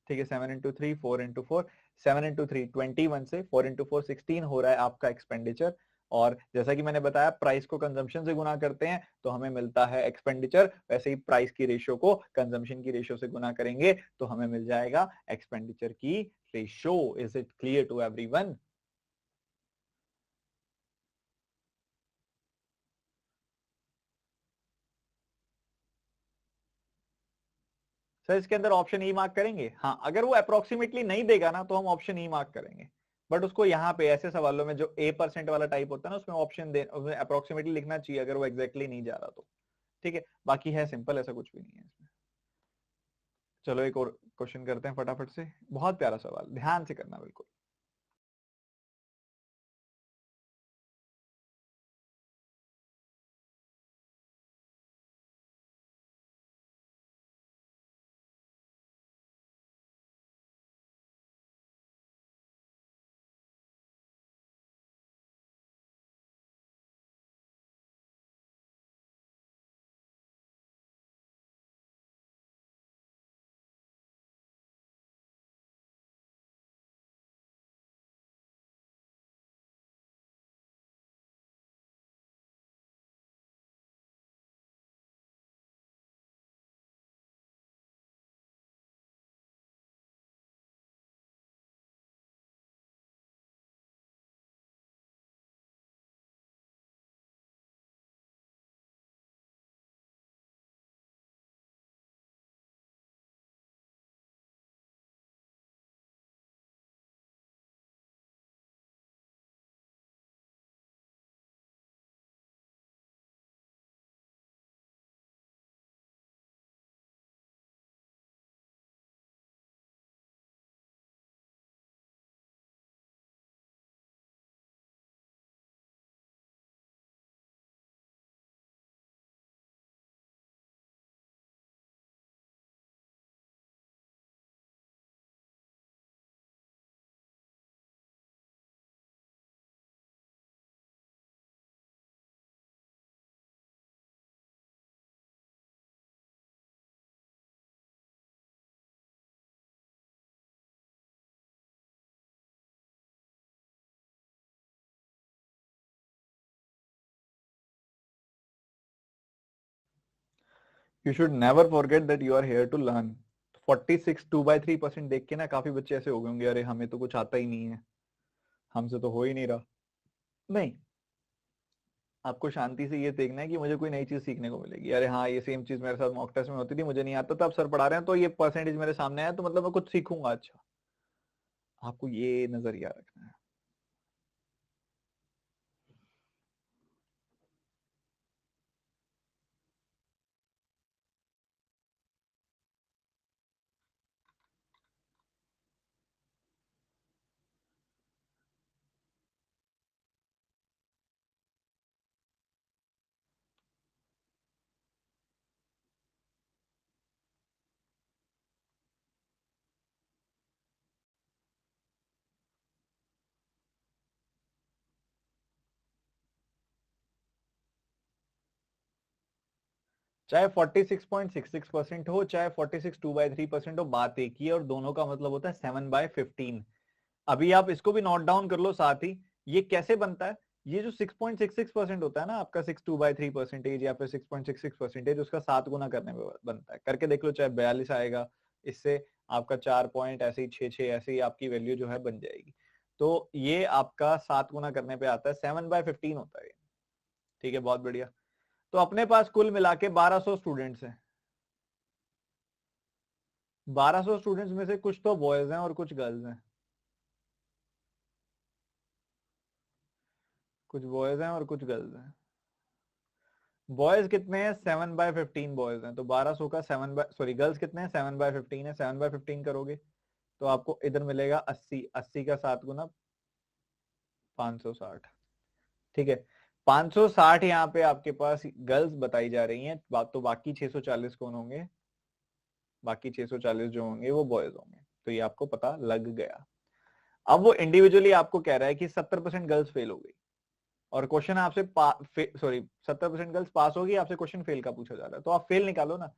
ठीक है, 7 इंटू 3 4 इंटू 4, 7 इंटू 3 21 से 4 इंटू 4 16 हो रहा है आपका एक्सपेंडिचर। और जैसा कि मैंने बताया, प्राइस को कंजम्पशन से गुना करते हैं तो हमें मिलता है एक्सपेंडिचर, वैसे ही प्राइस की रेशियो को कंजम्पशन की रेशियो से गुना करेंगे तो हमें मिल जाएगा एक्सपेंडिचर की ratio. Is it clear to everyone? Sir इसके अंदर ऑप्शन ई मार्क करेंगे? हाँ, अगर वो अप्रोक्सीमेटली नहीं देगा ना, तो हम ऑप्शन ई मार्क करेंगे। बट उसको यहाँ पे ऐसे सवालों में जो A% वाला टाइप होता है ना, उसमें ऑप्शन दे, उसमें अप्रोक्सीमेटली लिखना चाहिए अगर वो एग्जैक्टली नहीं जा रहा तो। ठीक है, बाकी है सिंपल, ऐसा कुछ भी नहीं है इसमें। चलो एक और क्वेश्चन करते हैं फटाफट से। बहुत प्यारा सवाल, ध्यान से करना बिल्कुल। You should never forget that you are here to learn. 46 2/3% देख के ना काफी बच्चे ऐसे हो गए होंगे, अरे हमें तो कुछ आता ही नहीं है, हमसे तो हो ही नहीं रहा। नहीं, आपको शांति से ये देखना है कि मुझे कोई नई चीज सीखने को मिलेगी। अरे हाँ, ये सेम चीज मेरे साथ मॉक टेस्ट में होती थी, मुझे नहीं आता था, अब सर पढ़ा रहे हैं तो ये परसेंटेज मेरे सामने आया तो मतलब मैं कुछ सीखूंगा। अच्छा, आपको ये नजरिया रखना है। चाहे 46.66% हो, चाहे 46 2/3% हो, बात एक ही है और दोनों का मतलब होता है 7/15। अभी आप इसको भी नोट डाउन कर लो साथ ही। ये कैसे बनता है? ये जो 6.66% होता है ना आपका, 62/3% या फिर 6.66%, उसका 7 गुना करने में बनता है। करके देख लो, चाहे 42 आएगा, इससे आपका 4 पॉइंट ऐसे ही 6 ऐसे ही आपकी वैल्यू जो है बन जाएगी। तो ये आपका 7 गुना करने पे आता है, 7/15 होता है। ठीक है, बहुत बढ़िया। तो अपने पास कुल मिला के 1200 स्टूडेंट्स हैं। 1200 स्टूडेंट्स में से कुछ तो बॉयज हैं और कुछ गर्ल्स हैं। कुछ बॉयज हैं और कुछ गर्ल्स हैं। बॉयज कितने हैं? 7/15 बॉयज हैं, तो 1200 का 7 गर्ल्स कितने हैं? 7/15 है। 7/15 करोगे तो आपको इधर मिलेगा 80। 80 का 7 गुना 560। ठीक है, 560 यहाँ पे आपके पास गर्ल्स बताई जा रही हैं, तो बाकी 640 कौन होंगे? बाकी 640 जो होंगे वो बॉयज होंगे। तो ये आपको पता लग गया। अब वो इंडिविजुअली आपको कह रहा है कि 70% गर्ल्स फेल हो गई और क्वेश्चन आपसे 70% गर्ल्स पास होगी, आपसे क्वेश्चन फेल का पूछा जा रहा है, तो आप फेल निकालो ना।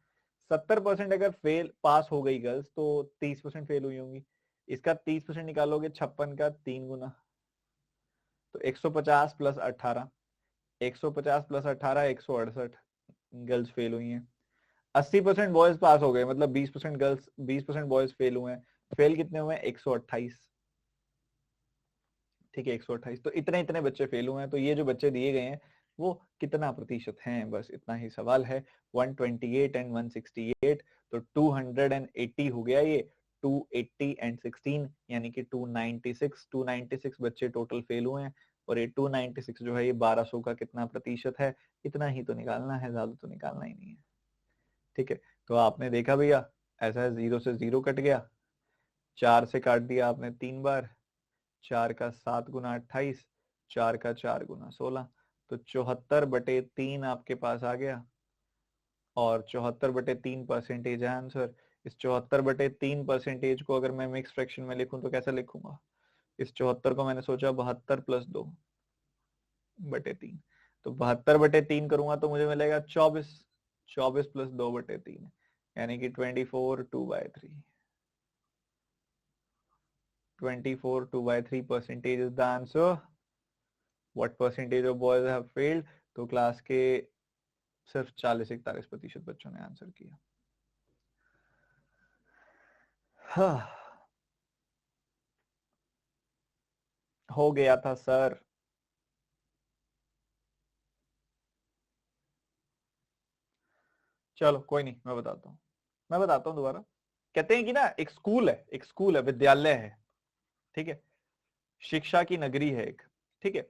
70% अगर फेल पास हो गई गर्ल्स तो 30% फेल हुई होंगी। इसका 30% निकालोगे, 56 का 3 गुना, तो 150 प्लस 18। 150 प्लस 18 168 गर्ल्स फेल हुई हैं। 80% बॉयज पास हो गए, मतलब 20% गर्ल्स 20% बॉयज फेल हुए हैं। फेल कितने हुए? 128। ठीक है, 128। तो इतने इतने बच्चे फेल हुए हैं। तो ये जो बच्चे दिए गए हैं वो कितना प्रतिशत हैं, बस इतना ही सवाल है। 128 एंड 168, तो 280 हो गया ये। 280 एंड 16 यानी कि 296। 296 बच्चे टोटल फेल हुए हैं और ये 296 जो है ये 1200 का कितना प्रतिशत है, इतना ही तो निकालना है, ज्यादा तो निकालना ही नहीं है। ठीक है, तो आपने देखा भैया, ऐसा है, 0 से 0 कट गया, 4 से काट दिया आपने 3 बार, 4 का 7 गुना 28, 4 का 4 गुना 16, तो 74/3 आपके पास आ गया। और 74/3 परसेंटेज है आंसर। इस 74/3 को अगर मैं मिक्स फ्रैक्शन में लिखूं तो कैसा लिखूंगा? इस 74 को मैंने सोचा 72 + 2/3, तो 72/3 करूंगा तो मुझे मिलेगा 24। 24 + 2/3 यानी कि 24/2/3। 24/2/3 percentage is the answer. What percentage of boys have failed? तो क्लास के सिर्फ 40-41% बच्चों ने आंसर किया। हाँ, हो गया था सर। चलो कोई नहीं, मैं बताता हूँ दोबारा। कहते हैं कि ना, एक स्कूल है, विद्यालय है। ठीक है, शिक्षा की नगरी है एक। ठीक है,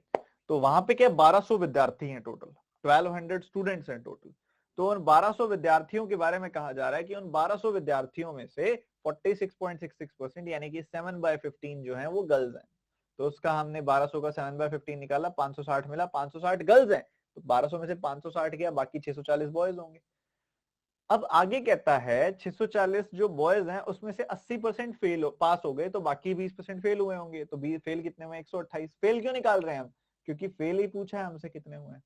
तो वहां पे क्या 1200 विद्यार्थी हैं टोटल, 1200 स्टूडेंट्स हैं टोटल। तो उन 1200 विद्यार्थियों के बारे में कहा जा रहा है कि उन 1200 विद्यार्थियों में से 46.66% यानी कि 7/15 जो है वो गर्ल्स हैं। तो उसका हमने 1200 का 7/15 निकाला, 560 मिला, 560 गर्ल्स हैं। तो 1200 में से 560 गया, बाकी 640 बॉयज होंगे। अब आगे कहता है 640 जो बॉयज हैं उसमें से 80% पास हो गए, तो बाकी 20% फेल हुए होंगे। तो फेल कितने हुए? 128। फेल क्यों निकाल रहे हैं हम? क्योंकि फेल ही पूछा है हमसे कितने हुए।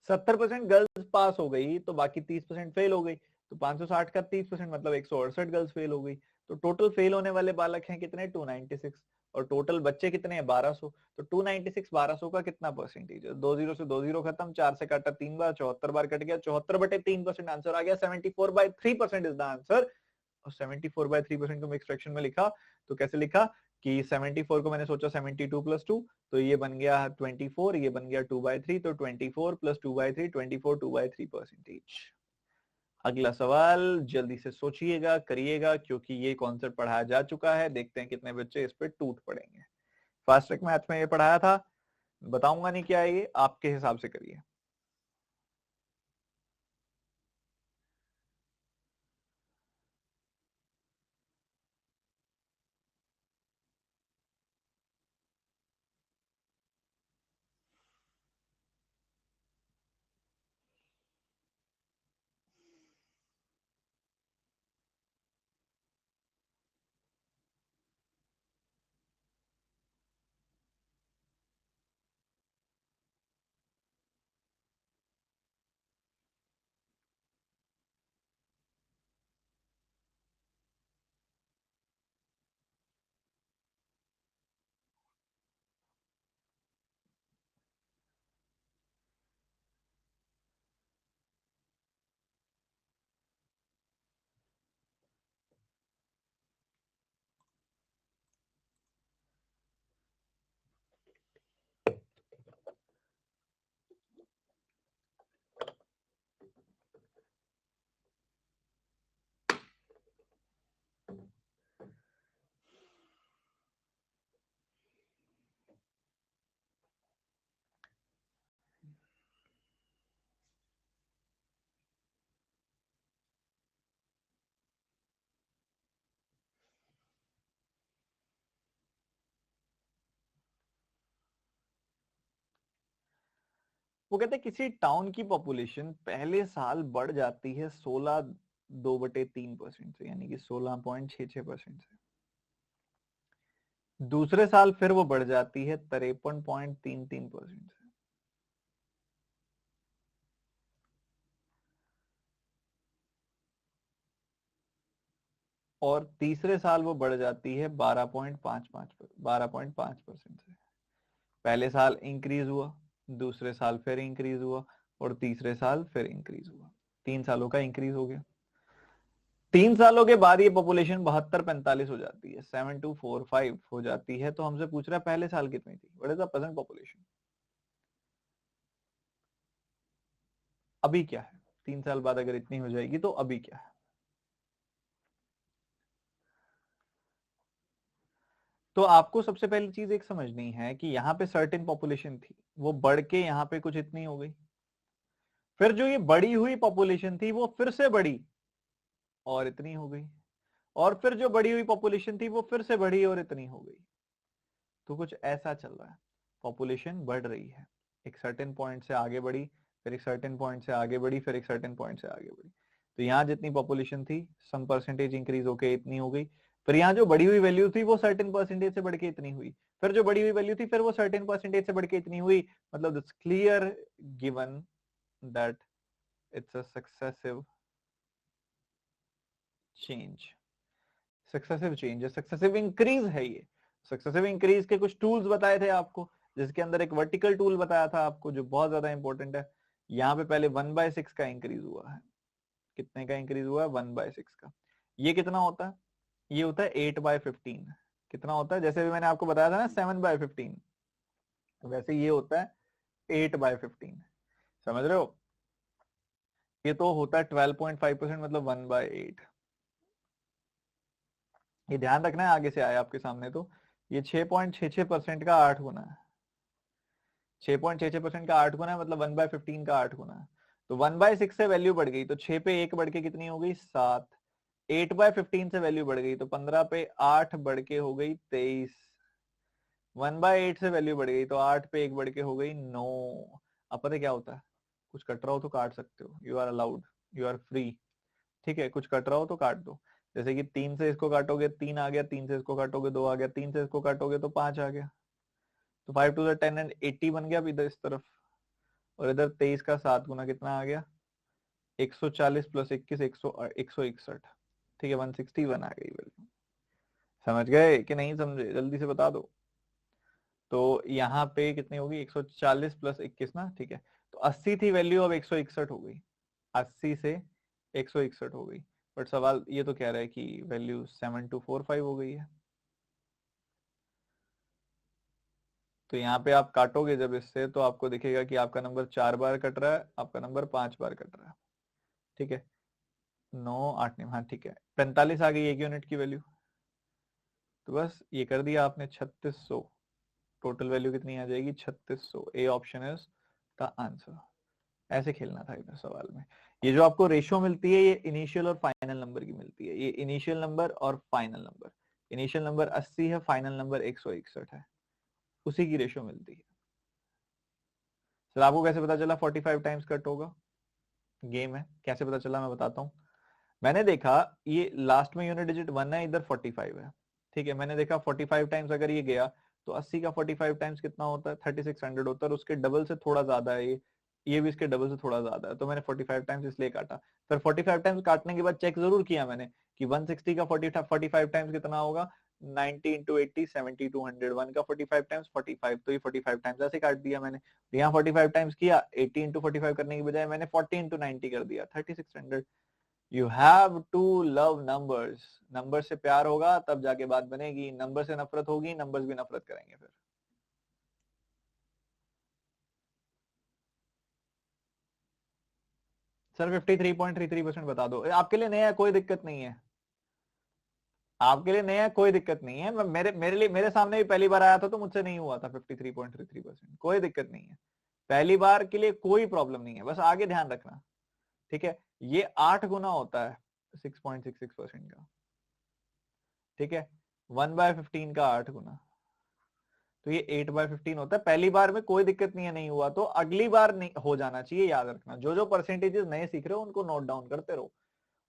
70% गर्ल्स पास हो गई तो बाकी 30% फेल हो गई, तो 560 का 30% मतलब 168 गर्ल्स फेल हो गई। तो टोटल फेल होने वाले बालक हैं कितने? 296। और टोटल बच्चे कितने हैं 1200, तो 296 1200 का कितना परसेंटेज है? 20 से 20 खत्म, 4 से काटा 3 बार, 74 बार कट गया, 74/3% आंसर आ गया, 74/3% इज द आंसर। और 74/3% को मिक्स फ्रैक्शन में लिखा तो कैसे लिखा कि 74 को मैंने सोचा 72 + 2, तो ये बन गया 24, ये बन गया 2/3, तो 24 + 2/3, 24 2/3%। अगला सवाल जल्दी से सोचिएगा, करिएगा, क्योंकि ये कॉन्सेप्ट पढ़ाया जा चुका है। देखते हैं कितने बच्चे इस पे टूट पड़ेंगे। फास्ट ट्रैक मैथ में ये पढ़ाया था, बताऊंगा नहीं क्या है ये, आपके हिसाब से करिए। वो कहते हैं किसी टाउन की पॉपुलेशन पहले साल बढ़ जाती है 16.2/3% से, यानी कि 16.66% से। दूसरे साल फिर वो बढ़ जाती है 53.33% से। और तीसरे साल वो बढ़ जाती है 12.55% से। पहले साल इंक्रीज हुआ, दूसरे साल फिर इंक्रीज हुआ, और तीसरे साल फिर इंक्रीज हुआ। 3 सालों का इंक्रीज हो गया। 3 सालों के बाद ये पॉपुलेशन 72-45 हो जाती है, 7245 हो जाती है। तो हमसे पूछ रहा है पहले साल कितनी थी, what is the present population. अभी क्या है? 3 साल बाद अगर इतनी हो जाएगी तो अभी क्या है? तो आपको सबसे पहली चीज एक समझनी है कि यहाँ पे सर्टेन पॉपुलेशन थी, वो बढ़ के यहाँ पे कुछ इतनी हो गई। फिर जो ये बढ़ी हुई पॉपुलेशन थी वो फिर से बढ़ी और इतनी हो गई। और फिर जो बढ़ी हुई पॉपुलेशन थी वो फिर से बढ़ी और इतनी हो गई। तो कुछ ऐसा चल रहा है, पॉपुलेशन बढ़ रही है, एक सर्टेन पॉइंट से आगे बढ़ी, फिर एक सर्टेन पॉइंट से आगे बढ़ी, फिर एक सर्टेन पॉइंट से आगे बढ़ी। तो यहाँ जितनी पॉपुलेशन थी सम परसेंटेज इंक्रीज होके इतनी हो गई। फिर यहाँ जो बढ़ी हुई वैल्यू थी वो सर्टेन परसेंटेज से बढ़ के इतनी हुई। फिर जो बढ़ी हुई वैल्यू थी फिर वो सर्टेन परसेंटेज से बढ़ के इतनी हुई। मतलब that's clear given that it's a successive change. Successive change है, सक्सेसिव इंक्रीज है ये। सक्सेसिव इंक्रीज के कुछ टूल्स बताए थे आपको, जिसके अंदर एक वर्टिकल टूल बताया था आपको जो बहुत ज्यादा इंपॉर्टेंट है। यहाँ पे पहले 1/6 का इंक्रीज हुआ है। कितने का इंक्रीज हुआ है? 1/6 का। ये कितना होता है? ये होता है 8/15। कितना होता है? जैसे भी मैंने आपको बताया था ना 7/15, वैसे ये होता है 8/15। समझ रहे हो? ये तो होता है 12.5%, मतलब 1/8। ये ध्यान रखना है, आगे से आया आपके सामने तो ये 6.66% का 8 गुना है। 6.66% का 8 गुना है, मतलब 1/15 का 8 गुना है। तो 1/6 से वैल्यू बढ़ गई तो 6 पे 1 बढ़ के कितनी हो गई? 7। 8/15 से वैल्यू बढ़ गई तो 15 पे 8 बढ़ के हो गई 23। 1/8 से वैल्यू बढ़ गई तो 8 पे 1 बढ़ के हो गई 9। अब पता है क्या होता है? कुछ कट रहा हो तो काट सकते हो, you are allowed, you are free. ठीक है, कुछ कट रहा हो तो काट दो। जैसे कि 3 से इसको काटोगे 3 आ गया, 3 से इसको काटोगे 2 आ गया, 3 से इसको काटोगे तो 5 आ गया। तो 5 टू द 10 एंड 80 बन गया अब इधर इस तरफ। और इधर 23 का 7 गुना कितना आ गया? 140 + 21 161। ठीक है, 161 आ गई वैल्यू। समझ गए कि नहीं समझे? जल्दी से बता दो। तो यहाँ पे कितनी होगी? 140 प्लस 21 ना, ठीक है। तो 80 थी वैल्यू, अब 161 हो गई। 80 से 161 हो गई। बट सवाल ये तो कह रहा है कि वैल्यू 7245 हो गई है। तो यहाँ पे आप काटोगे जब इससे, तो आपको दिखेगा कि आपका नंबर 4 बार कट रहा है, आपका नंबर 5 बार कट रहा है। ठीक है, 9 8 नहीं, हाँ ठीक है, 45 आ गई एक यूनिट की वैल्यू। तो बस ये कर दिया आपने 3600। टोटल वैल्यू कितनी आ जाएगी? 3600। A option is the answer. ऐसे खेलना था इधर सवाल में। ये जो आपको रेशियो मिलती है, ये इनिशियल और फाइनल नंबर की मिलती है। ये इनिशियल नंबर और फाइनल नंबर, इनिशियल नंबर 80 है, फाइनल नंबर 161 है, उसी की रेशियो मिलती है। सर आपको कैसे पता चला 45 टाइम्स कट होगा? गेम है, कैसे पता चला मैं बताता हूँ। मैंने देखा ये लास्ट में यूनिट डिजिट 1 है, इधर 45 है। ठीक है, मैंने देखा 45 टाइम्स अगर ये गया तो 80 का 45 टाइम्स कितना होता है? 3600 होता है, और उसके डबल से थोड़ा ज्यादा है ये भी इसके डबल से थोड़ा ज्यादा है। तो मैंने 45 टाइम्स इसलिए काटा। फिर 45 टाइम्स काटने के बाद चेक जरूर किया मैंने कि 160 का 45 टाइम्स कितना होगा? 90 इंटू 80 7200। 1 का 45 टाइम्स 45, तो ये 45 टाइम्स ऐसे काट दिया मैंने। यहाँ 45 टाइम्स किया, 80 इंटू 45 करने की बजाय मैंने 40 इंटू 90 कर दिया, 3600। You have to love numbers. Number से प्यार होगा तब जाके बात बनेगी, नंबर से नफरत होगी, नंबर्स भी नफरत करेंगे फिर। सर 53.33% बता दो, आपके लिए नया है, कोई दिक्कत नहीं है। आपके लिए नया है, कोई दिक्कत नहीं है। मेरे लिए, मेरे सामने भी पहली बार आया था तो मुझसे नहीं हुआ था 53.33%, कोई दिक्कत नहीं है। पहली बार के लिए कोई प्रॉब्लम नहीं है, बस आगे ध्यान रखना। ठीक है, ये 8 गुना होता है 6.66% का। ठीक है, 1/15 का 8 गुना, तो ये 8/15 होता है। पहली बार में कोई दिक्कत नहीं है, नहीं हुआ तो अगली बार नहीं हो जाना चाहिए। याद रखना, जो जो परसेंटेजेस नए सीख रहे हो उनको नोट डाउन करते रहो।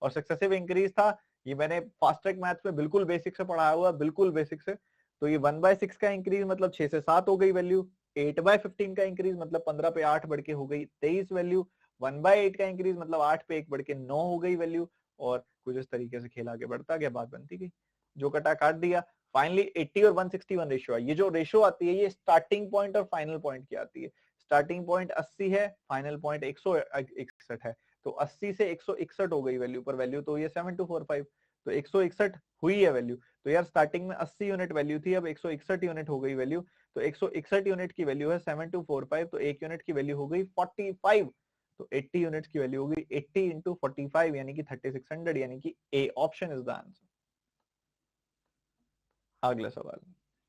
और सक्सेसिव इंक्रीज था, ये मैंने फास्ट ट्रैक मैथ्स में बिल्कुल बेसिक से पढ़ाया हुआ, बिल्कुल बेसिक से। तो ये 1/6 का इंक्रीज मतलब 6 से 7 हो गई वैल्यू। 8/15 का इंक्रीज मतलब 15 पे 8 बढ़ के हो गई 23 वैल्यू। 1/8 का इंक्रीज मतलब 8 पे 1 बढ़ के 9 हो गई वैल्यू। और कुछ इस तरीके से खेल आगे बढ़ता गया, बात बनती गई, जो कटा काट दिया। फाइनली 80 और 161 रेशियो है। ये जो रेशियो आती है ये स्टार्टिंग पॉइंट और फाइनल पॉइंट की आती है। स्टार्टिंग पॉइंट 80 है, फाइनल पॉइंट 161 है। तो 80 से 161 हो गई वैल्यू, पर वैल्यू तो ये 7245, तो 161 हुई है वैल्यू। तो यार स्टार्टिंग में 80 यूनिट वैल्यू थी, अब 161 यूनिट हो गई वैल्यू। तो 161 यूनिट की वैल्यू है 7245, तो एक यूनिट की वैल्यू हो गई 45। तो 80 यूनिट्स की वैल्यू हो गई 80 इंटू 45 यानी कि 3600, यानी कि A option is the answer. अगला सवाल,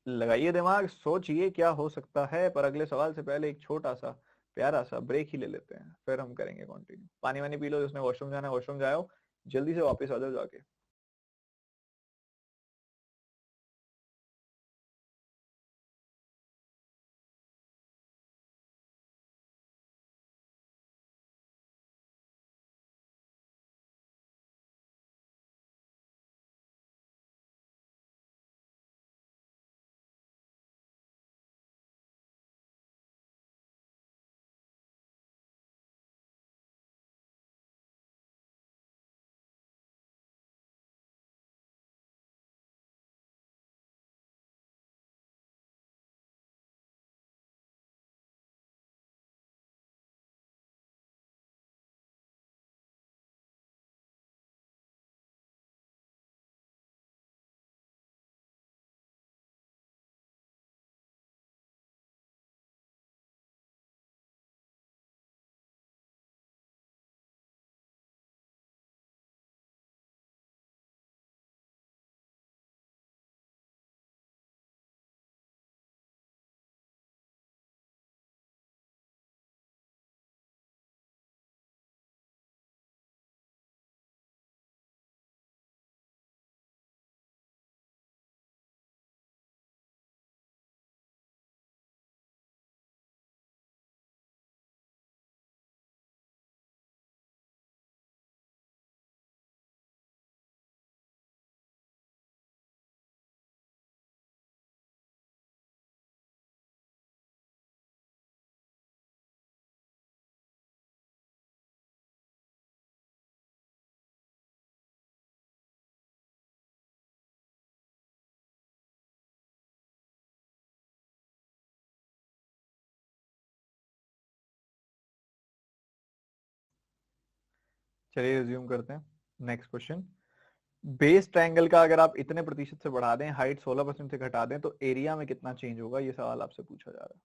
लगाइए दिमाग, सोचिए क्या हो सकता है। पर अगले सवाल से पहले एक छोटा सा प्यारा सा ब्रेक ही ले लेते हैं, फिर हम करेंगे कंटिन्यू। पानी वानी पी लो, जिसने वॉशरूम जाना है वॉशरूम जाओ, जल्दी से वापस आ जाओ जाके। चलिए रिज्यूम करते हैं। नेक्स्ट क्वेश्चन, बेस ट्रायंगल का अगर आप इतने प्रतिशत से बढ़ा दें, हाइट 16% से घटा दें, तो एरिया में कितना चेंज होगा, ये सवाल आपसे पूछा जा रहा है।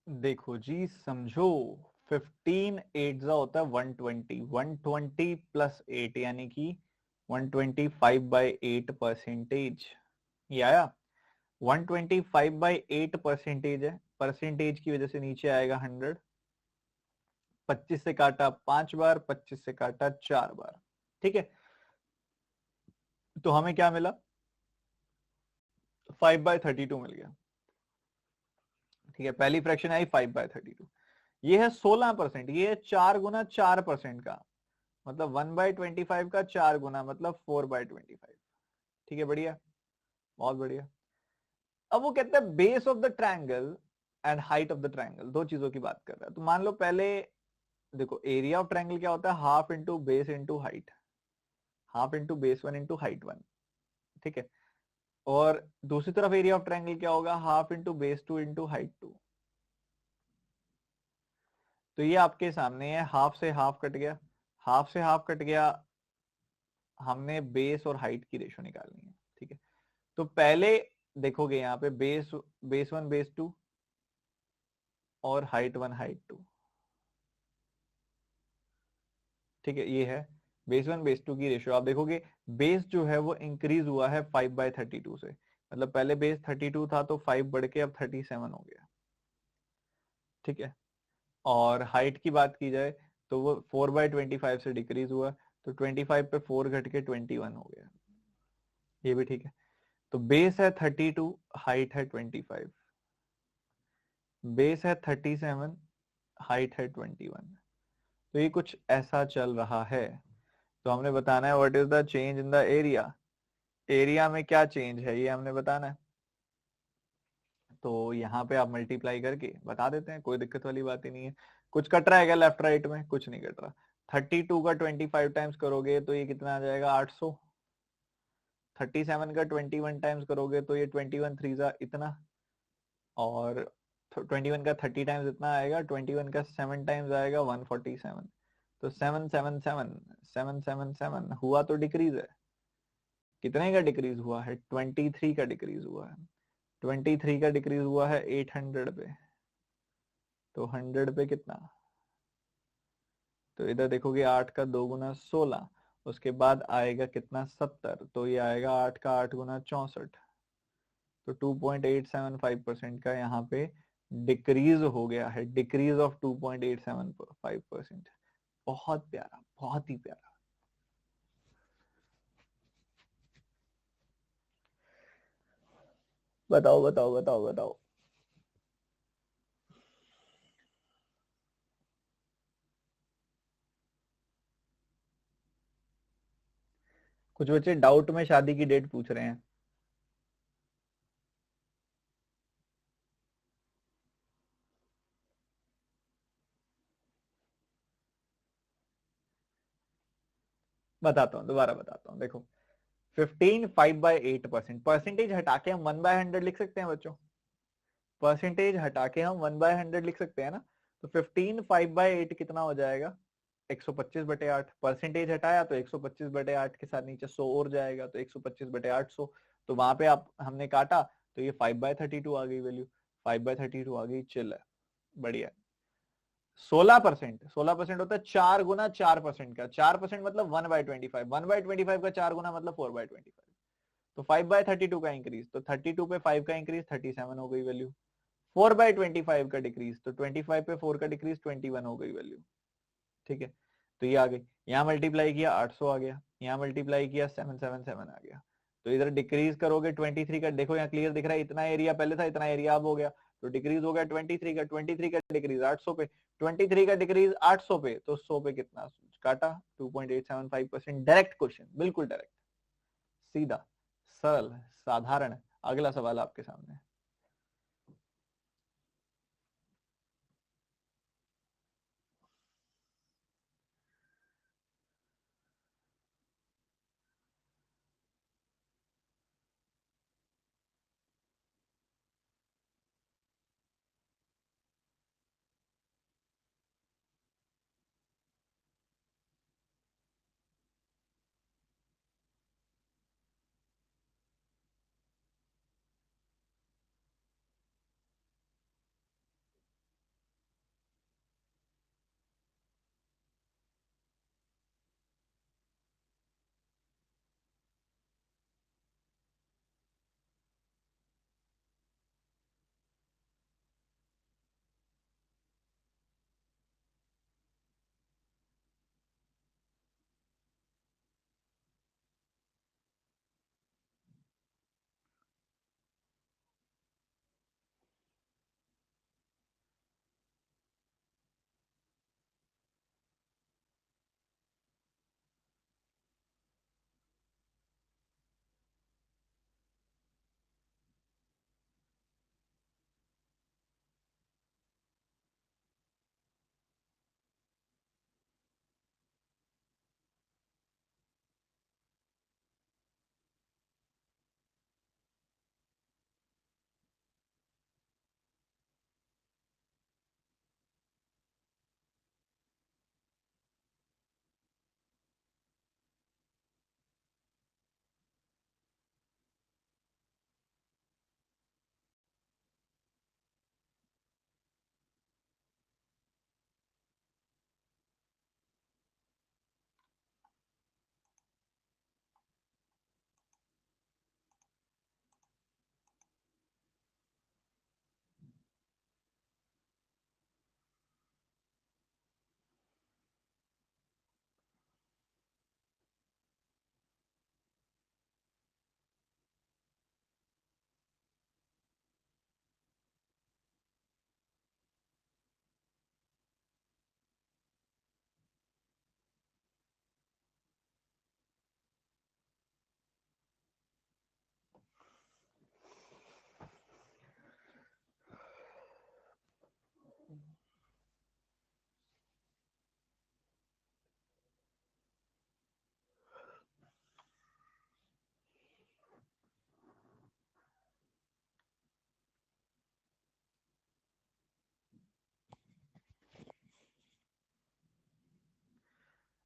देखो जी समझो, 15 8 होता है 120, 120 प्लस 8 यानी कि 125/8 ये आया। 125/8 है, परसेंटेज की वजह से नीचे आएगा 100। 25 से काटा 5 बार, 25 से काटा 4 बार, ठीक है। तो हमें क्या मिला, 5/32 मिल गया, ठीक है। पहली फ्रैक्शन आई 5/32। ये है 16%, ये है 4 गुना 4% का, मतलब 1/25 का 4 गुना, मतलब 4/25। ठीक है, बढ़िया, बहुत बढ़िया। अब वो कहते हैं base of the triangle and height of the triangle, दो चीजों की बात कर रहा है। तो मान लो पहले देखो, एरिया ऑफ ट्रायंगल क्या होता है, half into base into height, half into base 1 into height 1, ठीक है। और दूसरी तरफ एरिया ऑफ ट्रायंगल क्या होगा, half into base 2 into height 2। तो ये आपके सामने है, हाफ से हाफ कट गया, हाफ से हाफ कट गया, हमने बेस और हाइट की रेशो निकालनी है, ठीक है। तो पहले देखोगे यहाँ पे बेस 1 बेस 2 और हाइट 1 हाइट 2, ठीक है। ये है बेस 1 बेस 2 की रेशियो। आप देखोगे बेस जो है वो इंक्रीज हुआ है 5/32 से, मतलब पहले बेस 32 था तो 5 बढ़ के अब 37 हो गया, ठीक है। और हाइट की बात की जाए तो वो 4/25 से डिक्रीज हुआ, तो 25 पे 4 घट के 21 हो गया, ये भी ठीक है। तो बेस है 32, हाइट है 25, बेस है 37, हाइट है 21। तो ये कुछ ऐसा चल रहा है। तो हमने बताना है what is the change in the area, area में क्या चेंज है ये हमने बताना है। तो यहाँ पे आप मल्टीप्लाई करके बता देते हैं, कोई दिक्कत वाली बात ही नहीं है। कुछ कट रहा है क्या लेफ्ट राइट में, कुछ नहीं कट रहा। 32 का 25 टाइम्स करोगे तो ये कितना आ जाएगा 800। 37 का 21 टाइम्स करोगे तो ये 21 3 इतना, और 21 का 30 टाइम्स इतना आएगा, 21 का 7 टाइम्स आएगा 147। तो 777 हुआ तो डिक्रीज है। कितने का डिक्रीज हुआ है? 23 का डिक्रीज हुआ है। 23 का डिक्रीज हुआ है 800 पे। तो 100 पे कितना? तो इधर देखोगे 8 का 2 गुना 16, उसके बाद आएगा कितना? 70। तो ये आएगा 8 का 8 गुना 64। तो 2.875% का यहाँ पे डिक्रीज हो गया है, डिक्रीज ऑफ 2.875%। बहुत प्यारा, बहुत ही प्यारा। बताओ बताओ बताओ बताओ। कुछ बच्चे डाउट में शादी की डेट पूछ रहे हैं। बताता हूँ, दोबारा बताता हूँ, देखो। 15 5/8%, परसेंटेज हटा के हम 1/100 लिख सकते हैं बच्चों। परसेंटेज हटा के हम 1/100 लिख सकते हैं ना। तो 15 5/8 कितना हो जाएगा? 125/8। परसेंटेज हटाया तो 125/8 के साथ नीचे 100 और जाएगा, तो 125/800। तो वहां पे आप हमने काटा तो ये 5/32 आ गई वैल्यू। 5/32 आ गई, चिल है, बढ़िया। 16%, 16% होता है 4 गुना 4% का। 4% मतलब 1/25। 1/25 का 4 गुना मतलब 4/25। तो 5/32 का इंक्रीज, तो 32 पे 5 का इंक्रीज 37 हो गई वैल्यू। 4/25 का डिक्रीज, तो 25 पे 4 का डिक्रीज 21 हो गई वैल्यू। ठीक है, तो ये आ गई। यहाँ मल्टीप्लाई किया 800 आ गया, यहाँ मल्टीप्लाई किया 777 आ गया। तो इधर डिक्रीज करोगे 23 का, देखो यहाँ क्लियर दिख रहा है, इतना एरिया पहले था, इतना एरिया अब हो गया। तो डिक्रीज हो गया 23 का, 23 का डिक्रीज 800 पे, 23 का डिक्रीज 800 पे, तो 100 पे कितना काटा? 2.875%। डायरेक्ट क्वेश्चन, बिल्कुल डायरेक्ट, सीधा, सरल, साधारण। अगला सवाल आपके सामने।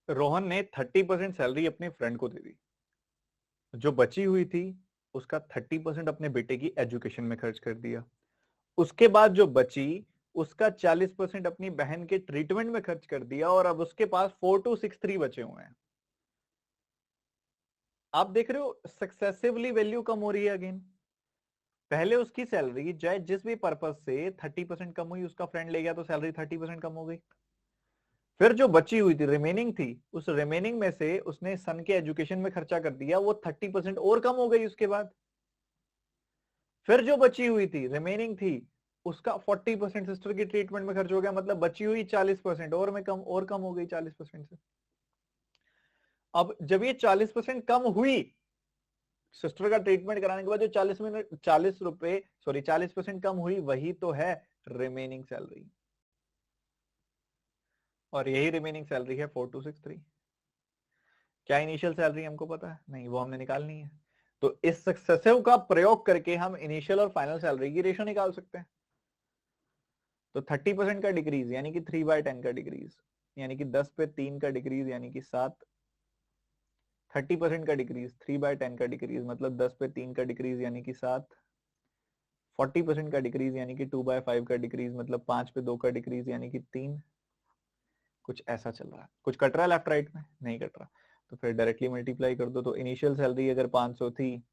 रोहन ने 30% सैलरी अपने फ्रेंड को दे दी, जो बची हुई थी उसका 30% अपने बेटे की एजुकेशन में खर्च कर दिया, उसके बाद जो बची उसका 40% अपनी बहन के ट्रीटमेंट में खर्च कर दिया, और अब उसके पास 4263 बचे हुए हैं। आप देख रहे हो सक्सेसिवली वैल्यू कम हो रही है अगेन। पहले उसकी सैलरी चाहे जिस भी पर्पज से 30% कम हुई, उसका फ्रेंड ले गया तो सैलरी 30% कम हो गई। फिर जो बची हुई थी, रिमेनिंग थी, उस रिमेनिंग में से उसने सन के एजुकेशन में खर्चा कर दिया, वो 30% और कम हो गई उसके बाद। फिर जो बची हुई थी, रिमेनिंग थी, उसका 40% सिस्टर की ट्रीटमेंट में खर्च हो गया, मतलब बची हुई 40% और कम हो गई 40% से। अब जब ये 40% कम हुई, सिस्टर का ट्रीटमेंट कराने के बाद जो 40% कम हुई, वही तो है रिमेनिंग सैलरी। और यही रिमेनिंग सैलरी है 4263। क्या इनिशियल सैलरी हमको पता है? नहीं, वो हमने निकालनी है। तो इस सक्सेसिव का प्रयोग करके हम इनिशियल और फाइनल सैलरी की रेशो निकाल सकते हैं। तो 30% का डिक्रीज यानी कि 3/10 का डिक्रीज, यानी कि 10 पे 3 का डिक्रीज यानी कि 7। 30% का डिक्रीज 3/10 का डिक्रीज मतलब 10 पे 3 का डिक्रीज यानी कि 7। 40% का डिक्रीज यानी कि 2/5 का डिक्रीज मतलब 5 पे 2 का डिक्रीज यानी कि 3। कुछ ऐसा चल रहा है, कुछ कट रहा है लेफ्ट राइट में? नहीं कट रहा। तो फिर डायरेक्टली मल्टीप्लाई कर दो। तो इनिशियल सैलरी अगर 500 थी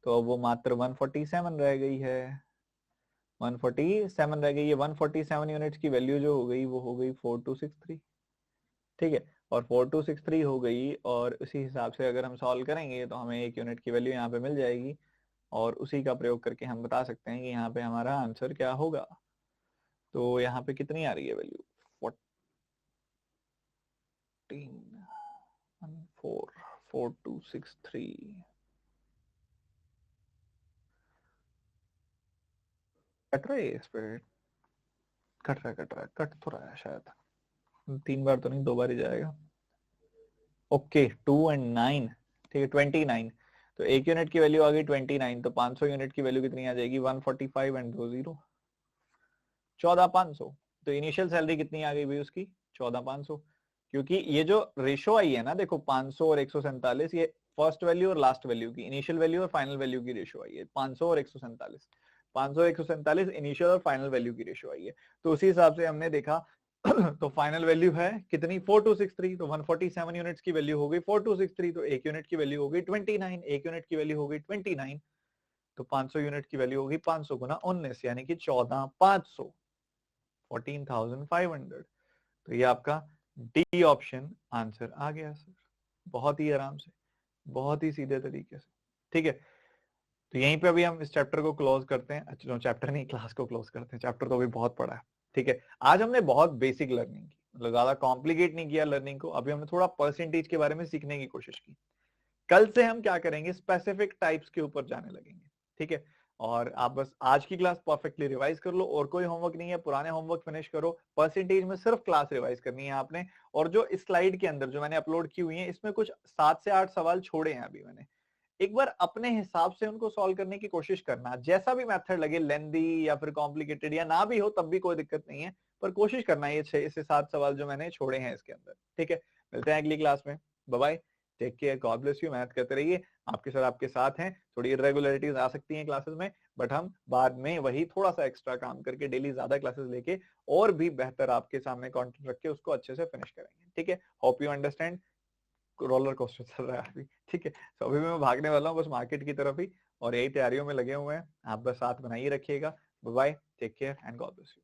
तो अब वो मात्र 147 रह गई है। 147 रह गई है। 147 यूनिट्स की वैल्यू जो हो गई वो हो गई 4263। ठीक है, और 4263 हो गई, और उसी हिसाब से अगर हम सॉल्व करेंगे तो हमें 1 यूनिट की वैल्यू यहाँ पे मिल जाएगी, और उसी का प्रयोग करके हम बता सकते हैं कि यहाँ पे हमारा आंसर क्या होगा। तो यहाँ पे कितनी आ रही है वैल्यू? 4263। कट रहा है इस पे? कट रहा है, कट तो रहा है शायद। 3 बार तो नहीं, 2 बार ही जाएगा। ओके, 2 और 9, ठीक है 29। तो 1 यूनिट की वैल्यू आ गई 29, तो 500 यूनिट की वैल्यू कितनी आ जाएगी? 145 एंड 2 0, 14500। तो इनिशियल सैलरी कितनी आ गई भाई उसकी? 14500। क्योंकि ये जो रेशो आई है ना, देखो 500 और 147, ये फर्स्ट वैल्यू और लास्ट वैल्यू की, इनिशियल वैल्यू और फाइनल वैल्यू की रेशो आई है। 500 और 147, 500 147 इनिशियल और फाइनल वैल्यू की रेशो आई है। तो उसी हिसाब से हमने देखा तो फाइनल वैल्यू है कितनी? 4263। तो 147 यूनिट्स की वैल्यू हो गई 4263, तो 1 यूनिट की वैल्यू हो गई 29, 1 यूनिट की वैल्यू हो गई 29। तो 500 यूनिट की वैल्यू होगी 500 गुना 19 यानी कि 14500, 14500। तो ये आपका डी ऑप्शन आंसर आ गया सर, बहुत ही आराम से, बहुत ही सीधे तरीके से। ठीक है, तो यहीं पे अभी हम इस चैप्टर को क्लोज करते हैं। अच्छा, चैप्टर नहीं, क्लास को क्लोज करते हैं, चैप्टर तो अभी बहुत पड़ा है। ठीक है, आज हमने बहुत बेसिक लर्निंग की, मतलब ज्यादा कॉम्प्लिकेट नहीं किया लर्निंग को। अभी हमने थोड़ा परसेंटेज के बारे में सीखने की कोशिश की। कल से हम क्या करेंगे? स्पेसिफिक टाइप्स के ऊपर जाने लगेंगे। ठीक है, और आप बस आज की क्लास परफेक्टली रिवाइज कर लो, और कोई होमवर्क नहीं है, पुराने होमवर्क फिनिश करो। परसेंटेज में सिर्फ क्लास रिवाइज करनी है आपने। और जो इस स्लाइड के अंदर जो मैंने अपलोड की हुई है, इसमें कुछ 7 से 8 सवाल छोड़े हैं अभी मैंने। एक बार अपने हिसाब से उनको सॉल्व करने की कोशिश करना, जैसा भी मेथड लगे, लेंदी या फिर कॉम्प्लिकेटेड या ना भी हो तब भी कोई दिक्कत नहीं है, पर कोशिश करना ये 6 से 7 सवाल जो मैंने छोड़े हैं इसके अंदर। ठीक है, मिलते हैं अगली क्लास में। Bye bye, take care, God bless you. मेहनत करते रहिए, आपके सर आपके साथ हैं। थोड़ी इरेगुलरिटीज आ सकती हैं क्लासेस में, बट हम बाद में वही थोड़ा सा एक्स्ट्रा काम करके डेली ज्यादा क्लासेस लेके और भी बेहतर आपके सामने कंटेंट रख के उसको अच्छे से फिनिश करेंगे। ठीक है, hope you understand. Roller coaster चल रहा है अभी। ठीक है, तो अभी मैं भागने वाला हूँ बस मार्केट की तरफ ही, और यही तैयारियों में लगे हुए हैं। आप बस साथ बनाइए रखिएगा। Bye bye, take care and God bless you.